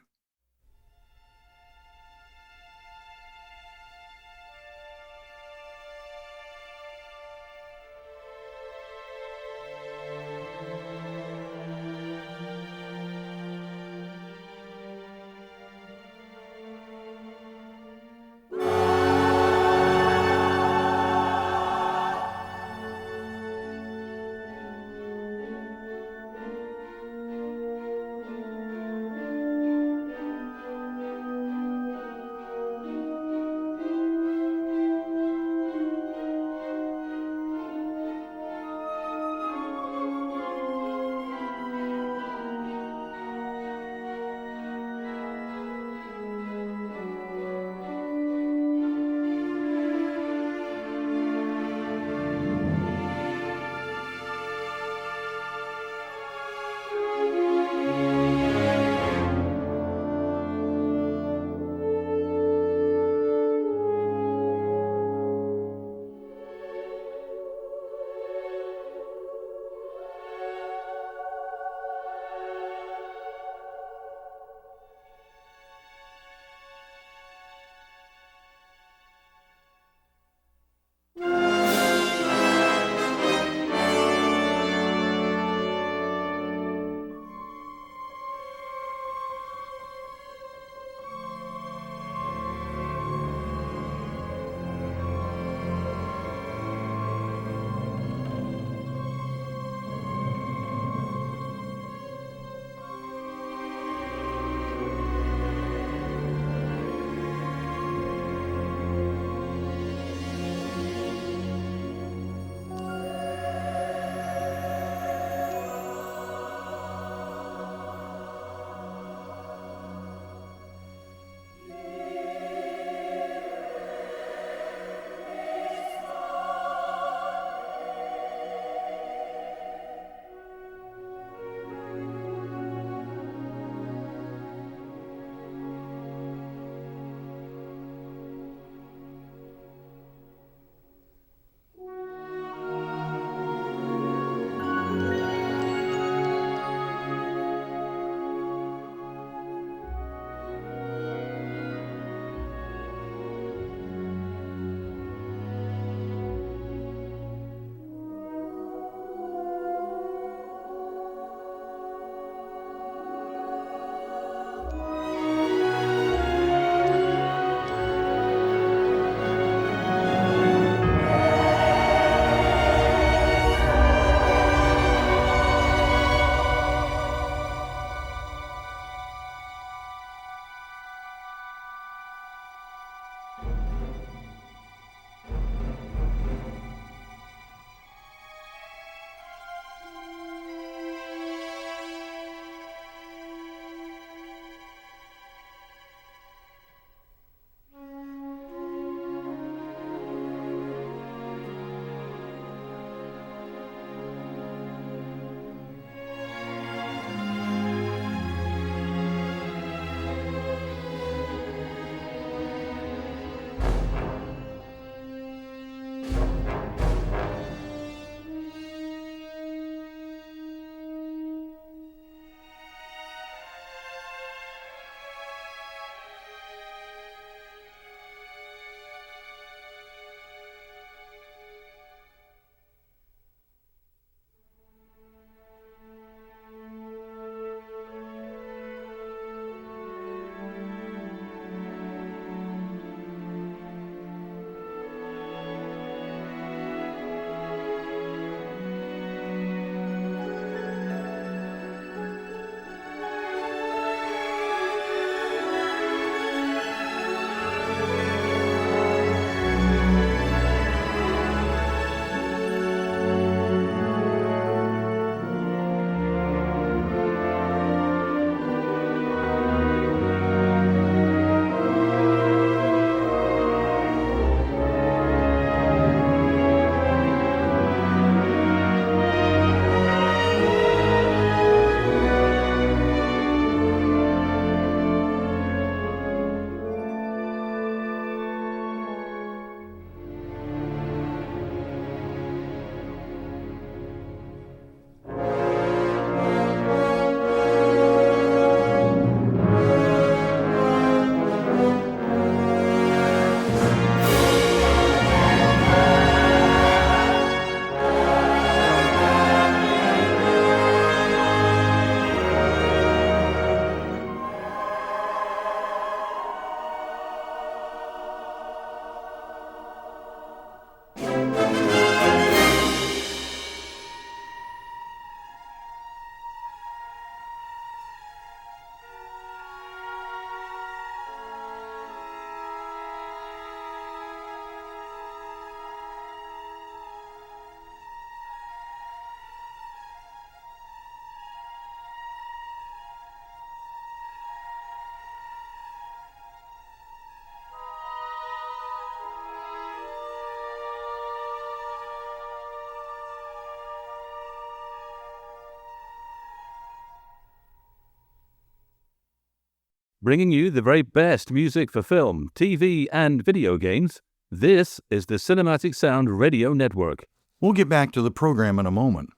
bringing you the very best music for film, TV, and video games. This is the Cinematic Sound Radio Network. We'll get back to the program in a moment.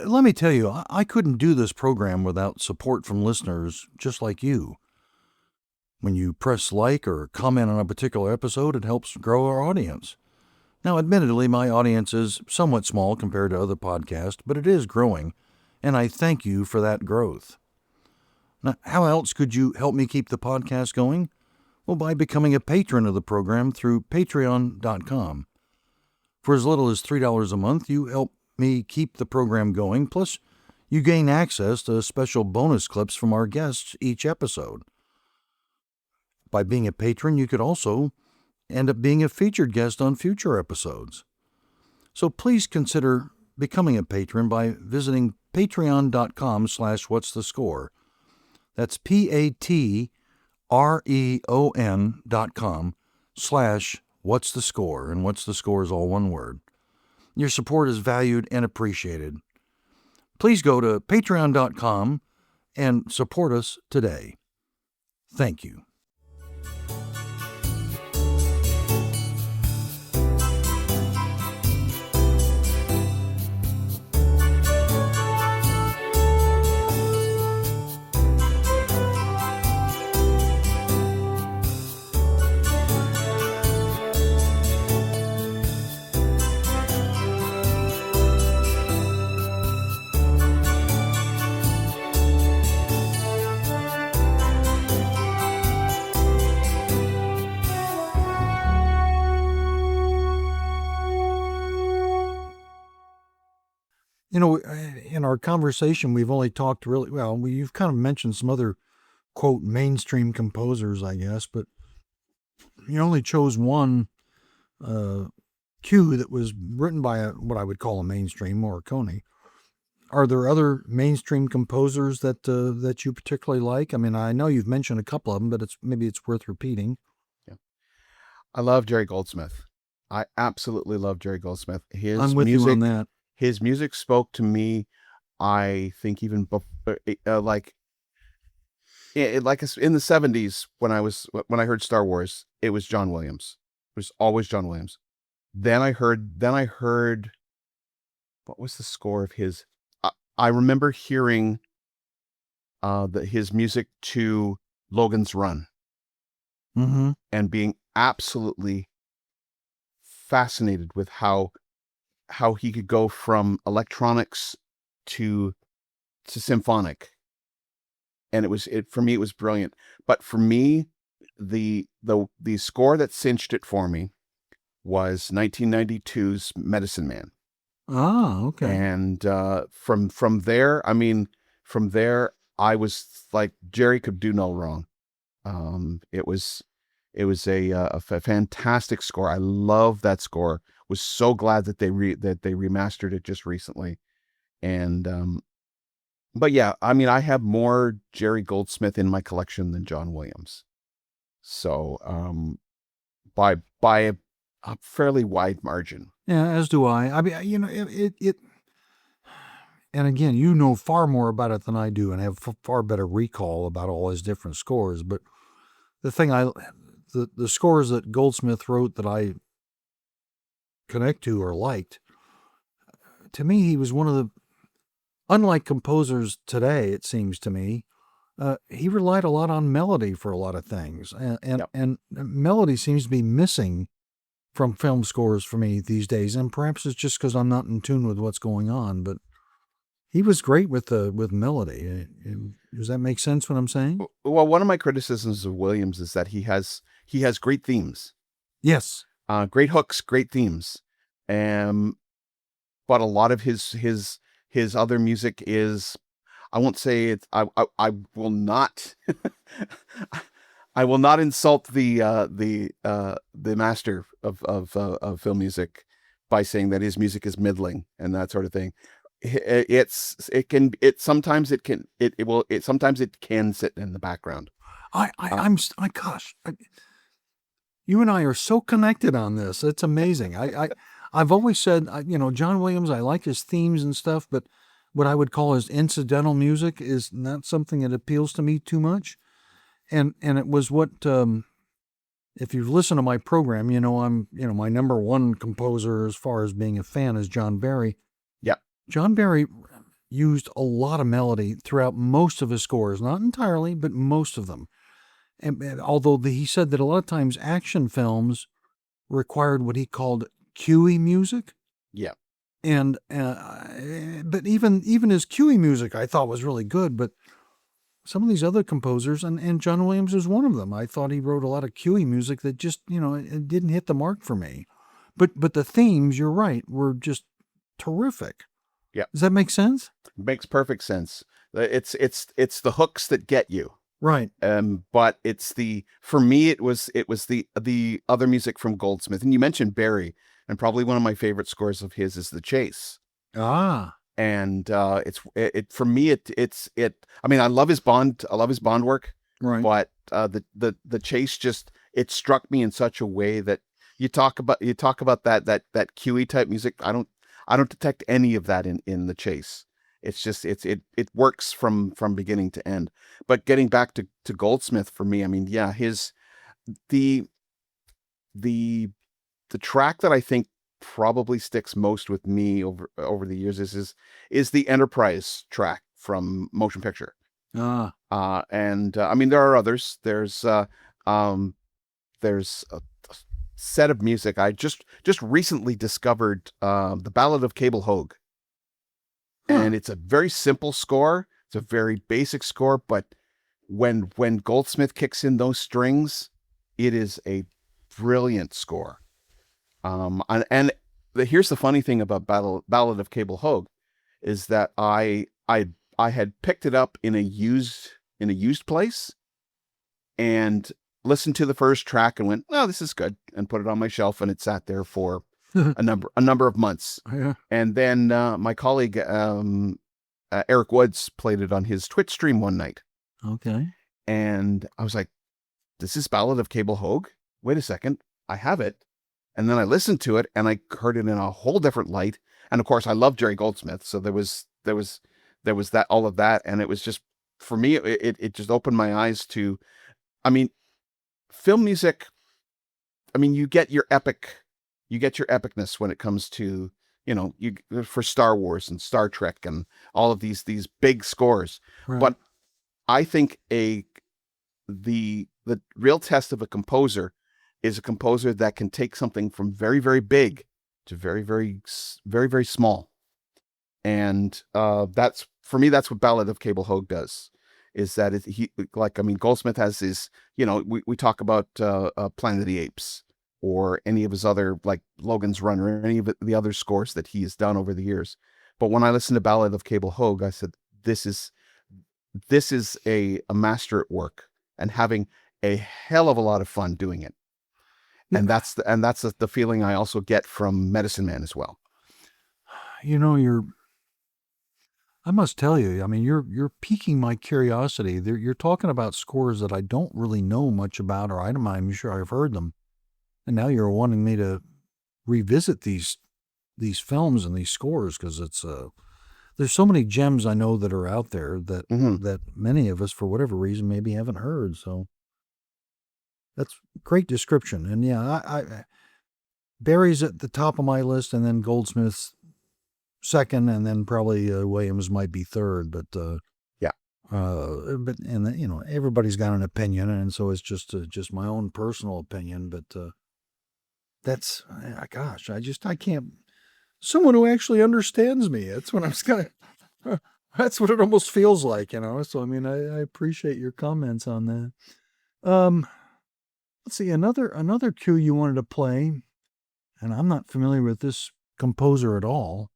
Let me tell you, I couldn't do this program without support from listeners just like you. When you press like or comment on a particular episode, it helps grow our audience. Now, admittedly, my audience is somewhat small compared to other podcasts, but it is growing, and I thank you for that growth. Now, how else could you help me keep the podcast going? Well, by becoming a patron of the program through patreon.com. For as little as $3 a month, you help me keep the program going, plus you gain access to special bonus clips from our guests each episode. By being a patron, you could also end up being a featured guest on future episodes. So please consider becoming a patron by visiting patreon.com/whatsthescore. That's patreon.com/whatsthescore, and what's the score is all one word. Your support is valued and appreciated. Please go to patreon.com and support us today. Thank you. You know, in our conversation, we've only talked you've kind of mentioned some other, quote, mainstream composers, I guess, but you only chose one cue that was written by what I would call a mainstream, Morricone. Are there other mainstream composers that you particularly like? I mean, I know you've mentioned a couple of them, but maybe it's worth repeating. Yeah. I love Jerry Goldsmith. I absolutely love Jerry Goldsmith. I'm with you on that. His music spoke to me, I think, even before, like in the 70s when I heard Star Wars, it was John Williams. It was always John Williams. Then I heard, what was the score of his? I remember hearing his music to Logan's Run, and being absolutely fascinated with how he could go from electronics to symphonic. And for me, it was brilliant. But for me, the score that cinched it for me was 1992's Medicine Man. Oh, okay. And from there, I was like, Jerry could do no wrong. It was a fantastic score. I love that score. Was so glad that they remastered it just recently. And but yeah, I mean, I have more Jerry Goldsmith in my collection than John Williams. So by a fairly wide margin. Yeah, as do I. I mean, you know, it and again, you know far more about it than I do and have far better recall about all his different scores, but the scores that Goldsmith wrote that I connect to or liked, to me, he was one of the, unlike composers today, it seems to me, he relied a lot on melody for a lot of things. And melody seems to be missing from film scores for me these days. And perhaps it's just because I'm not in tune with what's going on, but he was great with melody. Does that make sense what I'm saying? Well, one of my criticisms of Williams is that he has great themes. Yes. Great hooks, great themes. But a lot of his other music is, I won't say it. I will not. I will not insult the master of film music by saying that his music is middling and that sort of thing. Sometimes it can sit in the background. You and I are so connected on this. It's amazing. I've always said, John Williams, I like his themes and stuff, but what I would call his incidental music is not something that appeals to me too much. and it was what if you've listened to my program, my number one composer as far as being a fan is John Barry. Yeah. John Barry used a lot of melody throughout most of his scores, not entirely, but most of them. And although he said that a lot of times action films required what he called cuey music. Yeah. And but even his cuey music I thought was really good, but some of these other composers, and John Williams is one of them, I thought he wrote a lot of cuey music that just, it didn't hit the mark for me. But the themes, you're right, were just terrific. Yeah. Does that make sense? It makes perfect sense. It's the hooks that get you. Right. But for me, it was the other music from Goldsmith. And you mentioned Barry, and probably one of my favorite scores of his is The Chase. Ah. And for me, I mean, I love his Bond work. Right. But the Chase it struck me in such a way that you talk about that cuey type music. I don't detect any of that in The Chase. It's just it works from beginning to end. But getting back to Goldsmith, for me, I mean, yeah, the track that I think probably sticks most with me over the years is the Enterprise track from Motion Picture. Ah. I mean, there are others. There's a set of music I just recently discovered, the Ballad of Cable Hogue. And it's a very simple score. It's a very basic score, but when Goldsmith kicks in those strings, it is a brilliant score. And here's the funny thing about Ballad of Cable Hogue is that I had picked it up in a used place and listened to the first track and went, "Oh, this is good," and put it on my shelf, and it sat there for a number of months. Yeah. And then my colleague Eric Woods played it on his Twitch stream one night. Okay. And I was like, "This is Ballad of Cable Hogue? Wait a second, I have it." And then I listened to it and I heard it in a whole different light. And of course, I love Jerry Goldsmith, so there was that, all of that, and it was just, for me, it just opened my eyes to, I mean, film music. I mean, you get your epicness when it comes to, for Star Wars and Star Trek and all of these big scores. Right. But I think the real test of a composer is a composer that can take something from very, very big to very, very, very, very small. And that's, for me, that's what Ballad of Cable Hogue does. Is that Goldsmith has his, we talk about Planet of the Apes, or any of his other, like Logan's Run, or any of the other scores that he has done over the years. But when I listened to Ballad of Cable Hogue, I said, this is a master at work, and having a hell of a lot of fun doing it. Yeah. And that's the feeling I also get from Medicine Man as well. I must tell you, I mean, you're piquing my curiosity. You're talking about scores that I don't really know much about, or I'm not even sure I've heard them. And now you're wanting me to revisit these films and these scores, because there's so many gems I know that are out there that that many of us, for whatever reason, maybe haven't heard. So that's great description. And yeah, I Barry's at the top of my list, and then Goldsmith's second, and then probably Williams might be third. But yeah, everybody's got an opinion, and so it's just my own personal opinion. But that's, gosh, I can't. Someone who actually understands me. That's what that's what it almost feels like, So I mean, I appreciate your comments on that. Let's see, another cue you wanted to play, and I'm not familiar with this composer at all.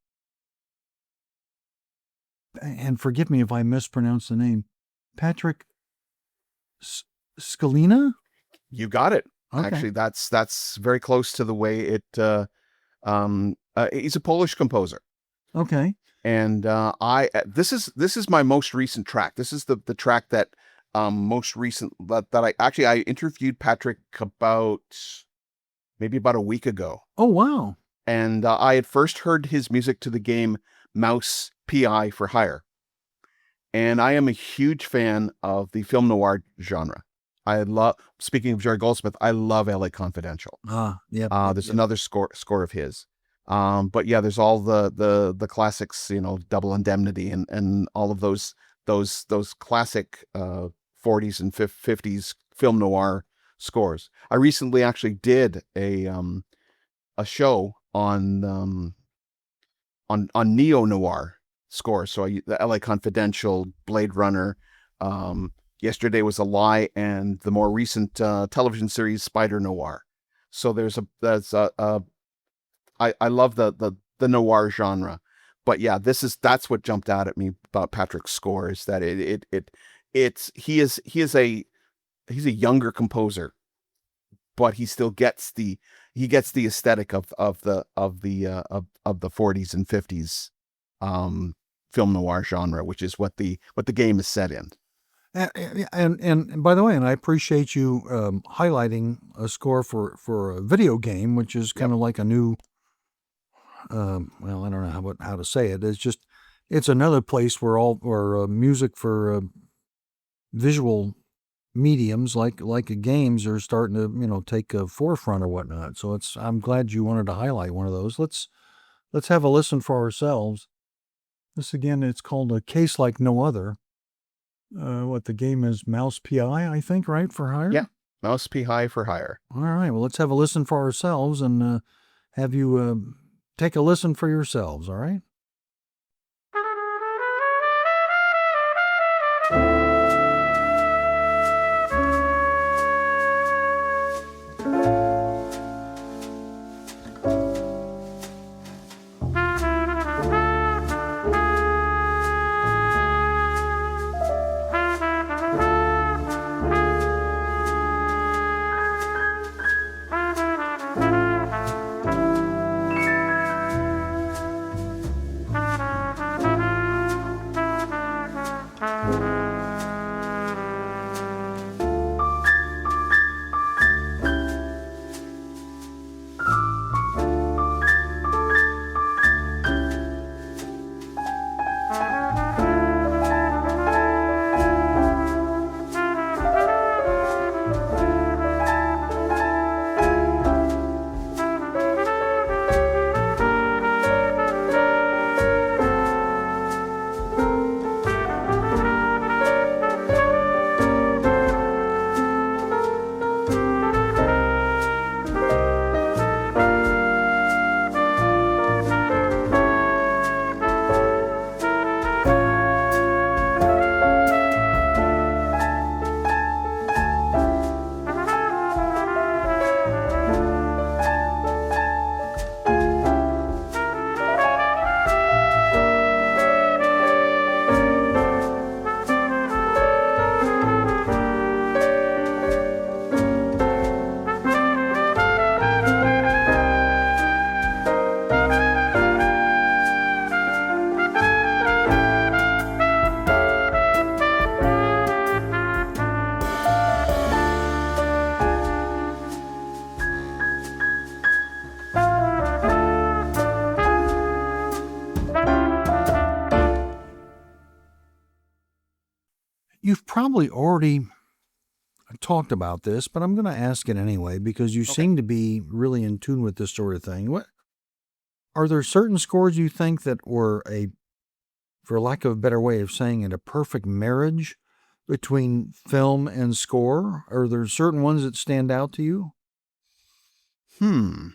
And forgive me if I mispronounce the name. Patrick Scalina? You got it. Okay. Actually, that's very close to the way it. He's a Polish composer. Okay. And this is my most recent track. This is the track that most recent that I interviewed Patrick maybe about a week ago. Oh wow. And I had first heard his music to the game Mouse PI for Hire. And I am a huge fan of the film noir genre. I love, speaking of Jerry Goldsmith, I love LA Confidential. There's another score of his. But yeah, there's all the classics, Double Indemnity and all of those classic 40s and 50s film noir scores. I recently actually did a show on neo noir scores. So the LA Confidential, Blade Runner, Yesterday Was a Lie, and the more recent television series Spider Noir. So I love the noir genre, but yeah, that's what jumped out at me about Patrick's score, is that he's a younger composer, but he still gets the aesthetic of the 40s and 50s film noir genre, which is what the game is set in. And by the way, and I appreciate you highlighting a score for a video game, which is kind of like a new. Well, I don't know how to say it. It's another place where music for visual mediums like games are starting to take a forefront or whatnot. So I'm glad you wanted to highlight one of those. Let's have a listen for ourselves. This again, it's called A Case Like No Other. What the game is, Mouse PI, I think, right, for hire? Yeah, Mouse PI for hire. All right, well, let's have a listen for ourselves and have you take a listen for yourselves, all right? You've probably already talked about this, but I'm going to ask it anyway because you seem to be really in tune with this sort of thing. What are there certain scores you think that were for lack of a better way of saying it, a perfect marriage between film and score? Are there certain ones that stand out to you? Does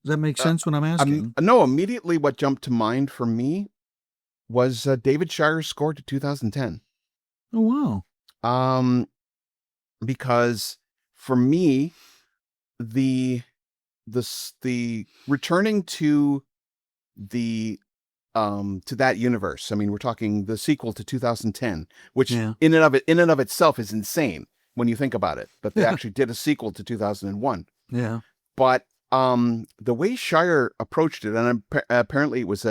that make sense when I'm asking? No, immediately what jumped to mind for me was David Shire's score to 2010. Oh, wow. Because for me, the returning to that universe. I mean, we're talking the sequel to 2010, which in and of itself is insane when you think about it. But they actually did a sequel to 2001. Yeah. But the way Shire approached it, and apparently it was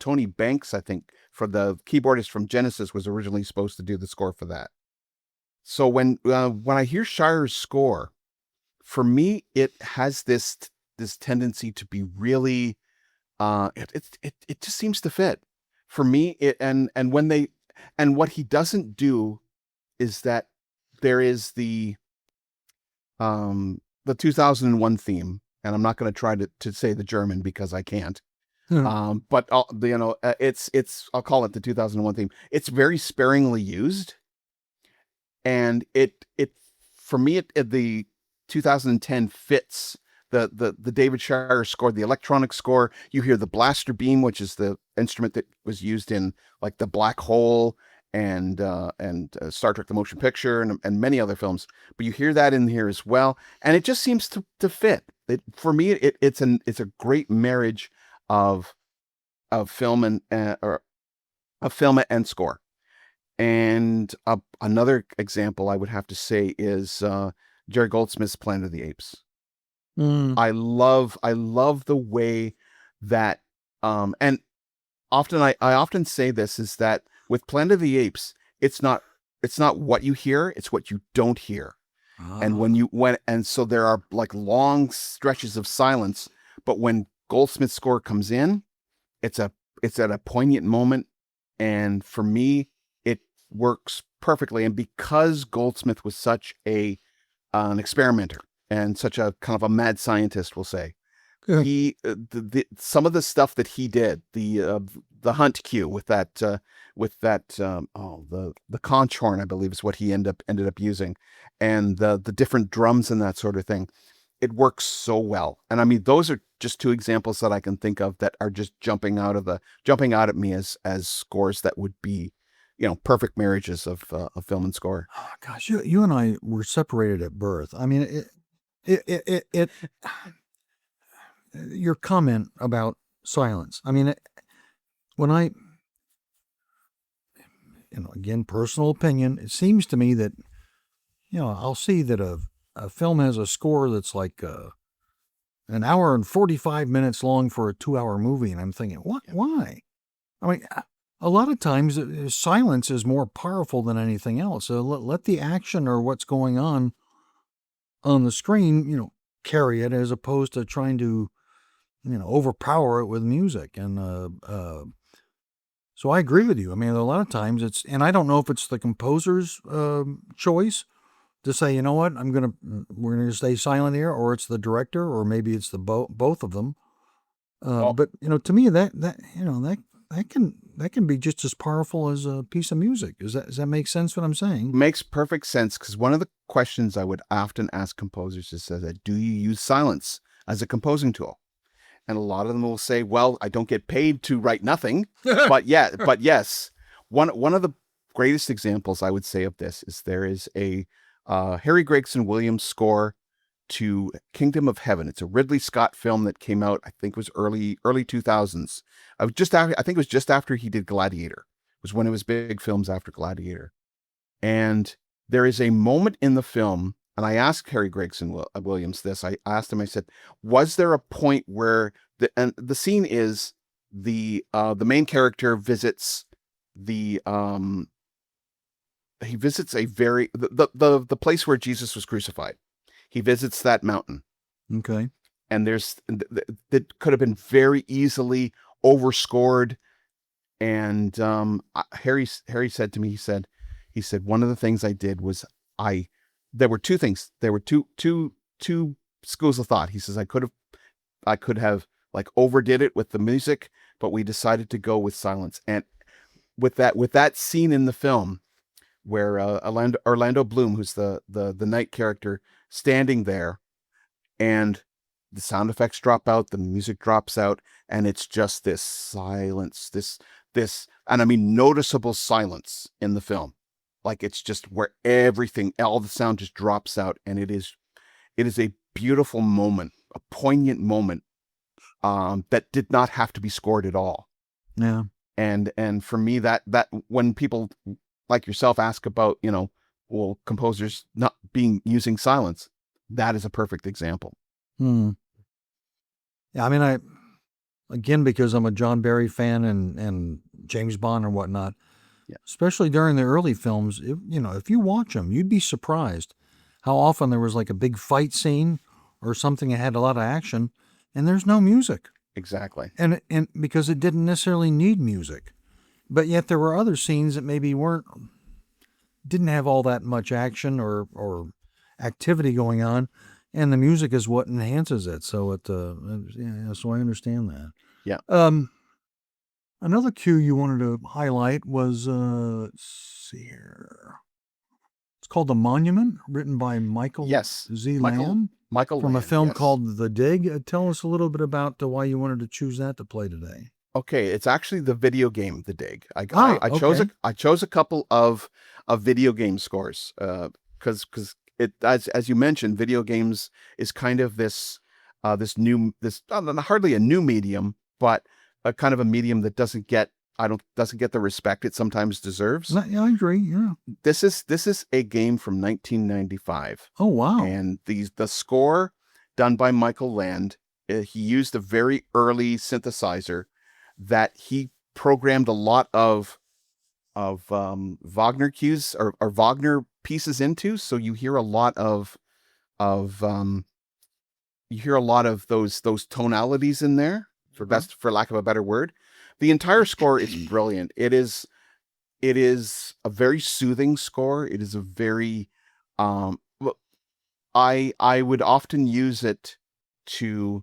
Tony Banks, I think, for the keyboardist from Genesis, was originally supposed to do the score for that. So when I hear Shire's score, for me, it has this tendency to be really, it just seems to fit for me. And what he doesn't do is that there is the 2001 theme, and I'm not going to try to say the German because I can't. But it's I'll call it the 2001 theme. It's very sparingly used, and it for me the 2010 fits the David Shire score, the electronic score. You hear the blaster beam, which is the instrument that was used in like the Black Hole and Star Trek: The Motion Picture and many other films. But you hear that in here as well, and it just seems to fit. For me, it's a great marriage of film and score. And another example I would have to say is Jerry Goldsmith's Planet of the Apes. I love the way that and often I often say this, is that with Planet of the Apes, it's not what you hear, it's what you don't hear. And so there are like long stretches of silence, but when Goldsmith's score comes in, it's at a poignant moment, and for me it works perfectly. And because Goldsmith was such an experimenter and such a kind of a mad scientist, we'll say, he some of the stuff that he did, the hunt cue with that the conch horn, I believe, is what he ended up using, and the different drums and that sort of thing, it works so well. And I mean, those are just two examples that I can think of that are just jumping out at me as scores that would be, perfect marriages of film and score. Oh, gosh, you and I were separated at birth. I mean, it your comment about silence. I mean, when I, again, personal opinion, it seems to me that, I'll see that a film has a score that's like an hour and 45 minutes long for a 2-hour movie, and I'm thinking, what? Why? I mean, a lot of times silence is more powerful than anything else. So let the action or what's going on the screen, carry it, as opposed to trying to, overpower it with music. And so I agree with you. I mean, a lot of times and I don't know if it's the composer's choice to say, you know what, we're gonna stay silent here, or it's the director, or maybe it's the both of them. But to me, that can be just as powerful as a piece of music. Does that make sense what I'm saying? Makes perfect sense, because one of the questions I would often ask composers is that, do you use silence as a composing tool? And a lot of them will say, well, I don't get paid to write nothing. but yes, one of the greatest examples I would say of this is there is a Harry Gregson Williams score to Kingdom of Heaven. It's a Ridley Scott film that came out, I think it was early 2000s. I think it was just after he did Gladiator. It was one of his big films after Gladiator. And there is a moment in the film, and I asked Harry Gregson Williams this. I asked him, I said, was there a point where the scene is the main character visits the place where Jesus was crucified. He visits that mountain. Okay. And that could have been very easily overscored. And Harry said to me, he said one of the things I did was there were two things. There were two schools of thought. He says I could have like overdid it with the music, but we decided to go with silence. And with that scene in the film where Orlando Bloom, who's the knight character, standing there, and the sound effects drop out, the music drops out, and it's just this silence, this, and I mean noticeable silence in the film. Like, it's just where all the sound just drops out, and it is a beautiful moment, a poignant moment, that did not have to be scored at all. Yeah. And for me, that when people like yourself ask about, composers not using silence, that is a perfect example. Yeah, I mean, again, because I'm a John Barry fan and James Bond and whatnot, especially during the early films, if you watch them, you'd be surprised how often there was like a big fight scene or something that had a lot of action, and there's no music. Exactly. And because it didn't necessarily need music, but yet there were other scenes that maybe weren't didn't have all that much action or activity going on, and the music is what enhances it. So so I understand that. Yeah. Another cue you wanted to highlight was let's see here. It's called The Monument, written by Michael Yes. Z. Michael Lamb Michael from a Land, film yes. called The Dig. Tell us a little bit about why you wanted to choose that to play today. Okay, it's actually the video game The Dig. I Okay. I chose a couple of video game scores because it as you mentioned, video games is kind of this hardly a new medium, but a kind of a medium that doesn't get the respect it sometimes deserves. Yeah, I agree. Yeah. This is a game from 1995. Oh, wow. And the score done by Michael Land. He used a very early synthesizer that he programmed a lot of Wagner cues or Wagner pieces into. So you hear a lot of those tonalities in there, for lack of a better word. The entire score is brilliant. It is a very soothing score. It is a very I would often use it to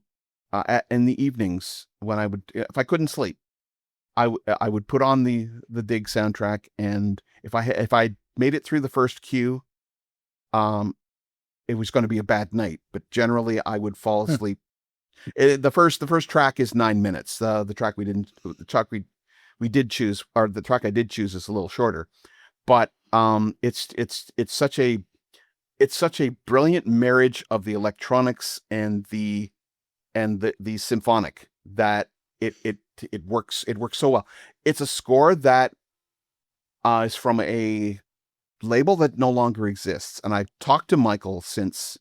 in the evenings when if I couldn't sleep, I would put on the Dig soundtrack, and if I made it through the first cue, it was going to be a bad night. But generally, I would fall asleep. The first track is 9 minutes. The track we did choose, or the track I did choose, is a little shorter. But it's such a brilliant marriage of the electronics and the symphonic that it works so well. It's a score that is from a label that no longer exists, and I've talked to Michael since,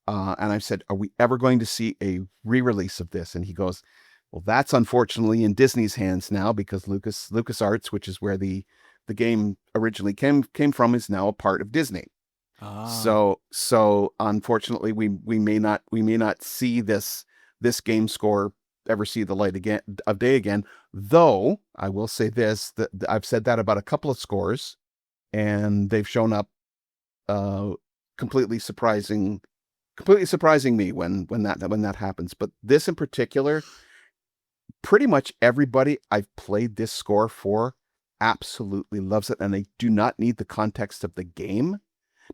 and I've said, "Are we ever going to see a re-release of this?" And he goes, "Well, that's unfortunately in Disney's hands now, because LucasArts, which is where the game originally came from, is now a part of Disney." So unfortunately, we may not see this game score ever see the light of day again. Though I will say this, that I've said that about a couple of scores, and they've shown up completely surprising me when that happens. But this in particular, pretty much everybody I've played this score for absolutely loves it, and they do not need the context of the game,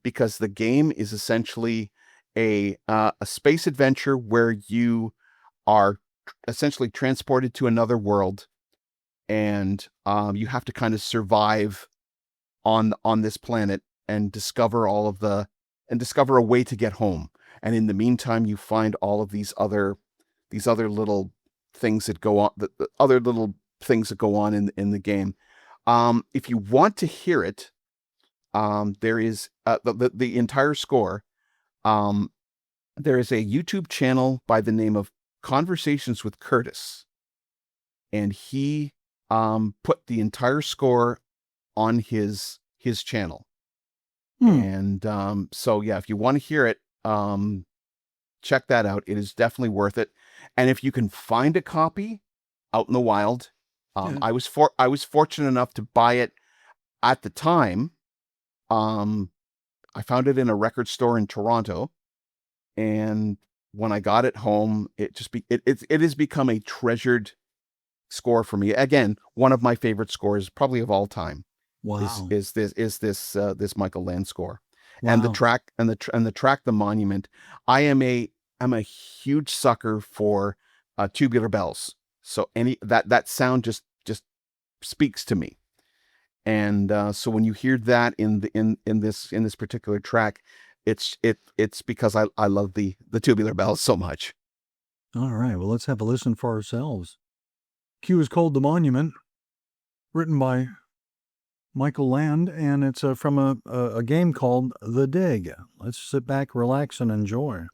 because the game is essentially a space adventure where you are essentially transported to another world, and you have to kind of survive on this planet and discover a way to get home. And in the meantime, you find all of these other little things that go on, the other little things that go on in the game. If you want to hear it, there is the entire score. There is a YouTube channel by the name of Conversations with Curtis, and he put the entire score on his channel. And so yeah, if you want to hear it, check that out. It is definitely worth it. And if you can find a copy out in the wild, I was fortunate enough to buy it at the time. I found it in a record store in Toronto, and when I got it home, it has become a treasured score for me. Again, one of my favorite scores, probably of all time. Wow. Is this Michael Land score. Wow. And the track The Monument. I'm a huge sucker for tubular bells. So that sound just speaks to me. And so when you hear that in this particular track, it's because I love the tubular bells so much. All right, well, let's have a listen for ourselves. Cue is called The Monument, written by Michael Land, and it's from a game called The Dig. Let's sit back, relax, and enjoy.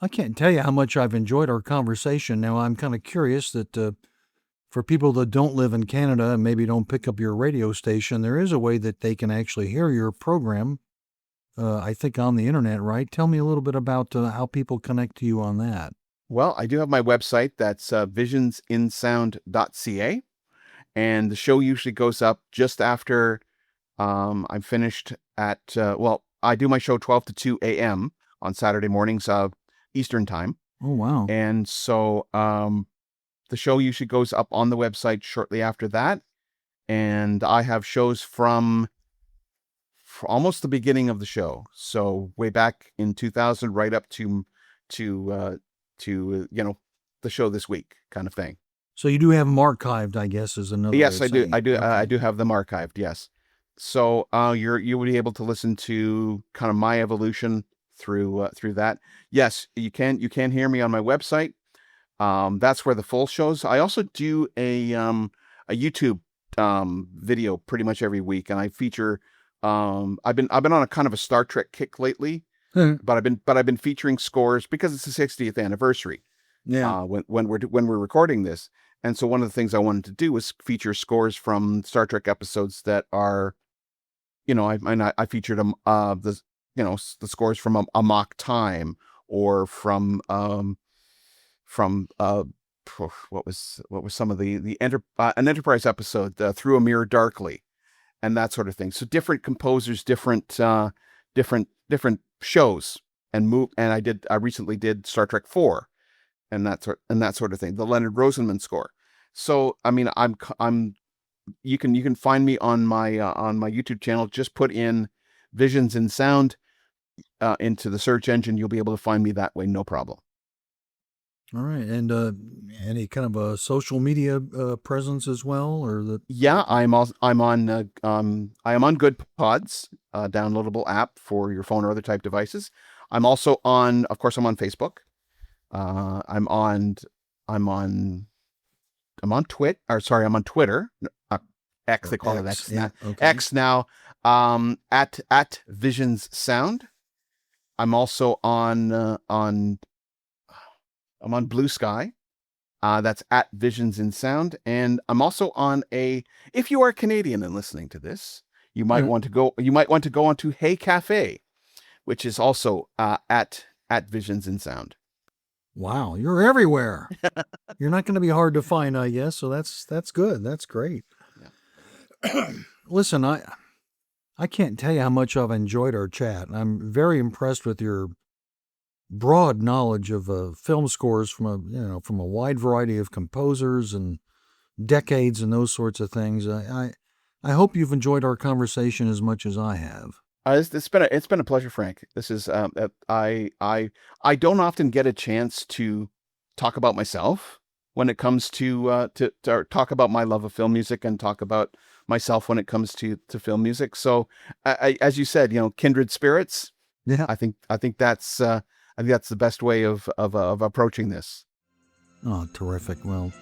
I can't tell you how much I've enjoyed our conversation. Now, I'm kind of curious that for people that don't live in Canada and maybe don't pick up your radio station, there is a way that they can actually hear your program, I think on the internet, right? Tell me a little bit about how people connect to you on that. Well, I do have my website. That's visionsinsound.ca. And the show usually goes up just after I'm finished at, I do my show 12 to 2 a.m. on Saturday mornings, Eastern time. Oh, wow. And so the show usually goes up on the website shortly after that. And I have shows from almost the beginning of the show. So way back in 2000, right up to the show this week kind of thing. So you do have them archived, I guess, is another Yes, way I of do. saying I it. do. Okay. I do have them archived. Yes. So you will be able to listen to kind of my evolution through that. Yes, you can hear me on my website. That's where the full shows. I also do a YouTube video pretty much every week, and I feature. I've been on a kind of a Star Trek kick lately, but I've been featuring scores because it's the 60th anniversary. Yeah. When we're recording this, and so one of the things I wanted to do was feature scores from Star Trek episodes that are, I featured them the scores from a Mock Time, or from what was some of the an Enterprise episode, Through a Mirror Darkly, and that sort of thing. So different composers, different shows, and I recently did Star Trek 4 and that sort of thing, the Leonard Rosenman score. So I mean, you can find me on my YouTube channel. Just put in Visions in Sound into the search engine. You'll be able to find me that way, no problem. All right. And any kind of a social media presence as well, or the? Yeah, I am on Good Pods, downloadable app for your phone or other type devices. I'm also on Facebook. I'm on Twitter. X, they call it X now. Okay. X now. At Visions Sound. I'm also on Blue Sky. That's at Visions in Sound, and I'm also on if you are Canadian and listening to this, you might want to go onto Hey Cafe, which is also at Visions in Sound. Wow, you're everywhere. You're not going to be hard to find, I guess. So that's good. That's great. Yeah. Listen, I can't tell you how much I've enjoyed our chat. I'm very impressed with your broad knowledge of film scores from a wide variety of composers and decades and those sorts of things. I hope you've enjoyed our conversation as much as I have. It's been a pleasure, Frank. This is I don't often get a chance to talk about myself when it comes to talk about my love of film music and talk about myself when it comes to film music. So, as you said, kindred spirits. Yeah, I think that's the best way of approaching this. Oh, terrific. Well,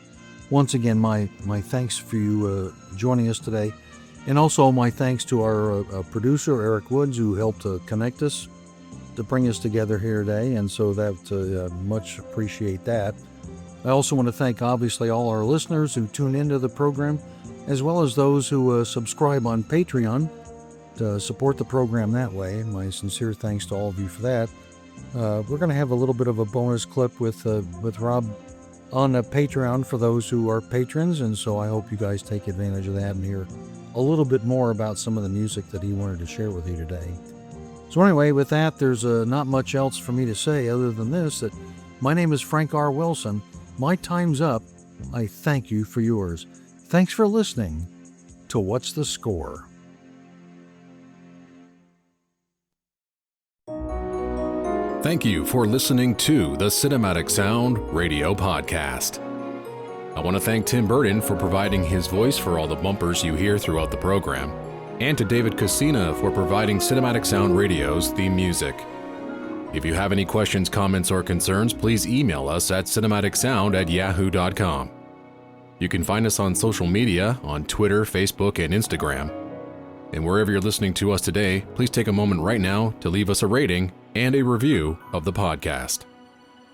once again, my thanks for you joining us today. And also my thanks to our producer, Eric Woods, who helped connect us to bring us together here today. And so that much appreciate that. I also want to thank, obviously, all our listeners who tune into the program, as well as those who subscribe on Patreon to support the program that way. My sincere thanks to all of you for that. We're going to have a little bit of a bonus clip with Rob on Patreon for those who are patrons. And so I hope you guys take advantage of that and hear a little bit more about some of the music that he wanted to share with you today. So anyway, with that, there's not much else for me to say other than this, that my name is Frank R. Wilson. My time's up. I thank you for yours. Thanks for listening to What's the Score? Thank you for listening to the Cinematic Sound Radio Podcast. I want to thank Tim Burton for providing his voice for all the bumpers you hear throughout the program, and to David Coscina for providing Cinematic Sound Radio's theme music. If you have any questions, comments, or concerns, please email us at cinematicsound@yahoo.com. You can find us on social media on Twitter, Facebook, and Instagram. And wherever you're listening to us today, please take a moment right now to leave us a rating and a review of the podcast.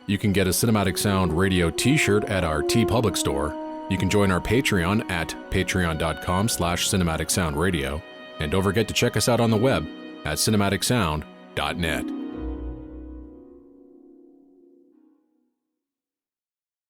You can get a Cinematic Sound Radio t-shirt at our TeePublic store. You can join our Patreon at patreon.com/cinematicsoundradio. And don't forget to check us out on the web at cinematicsound.net.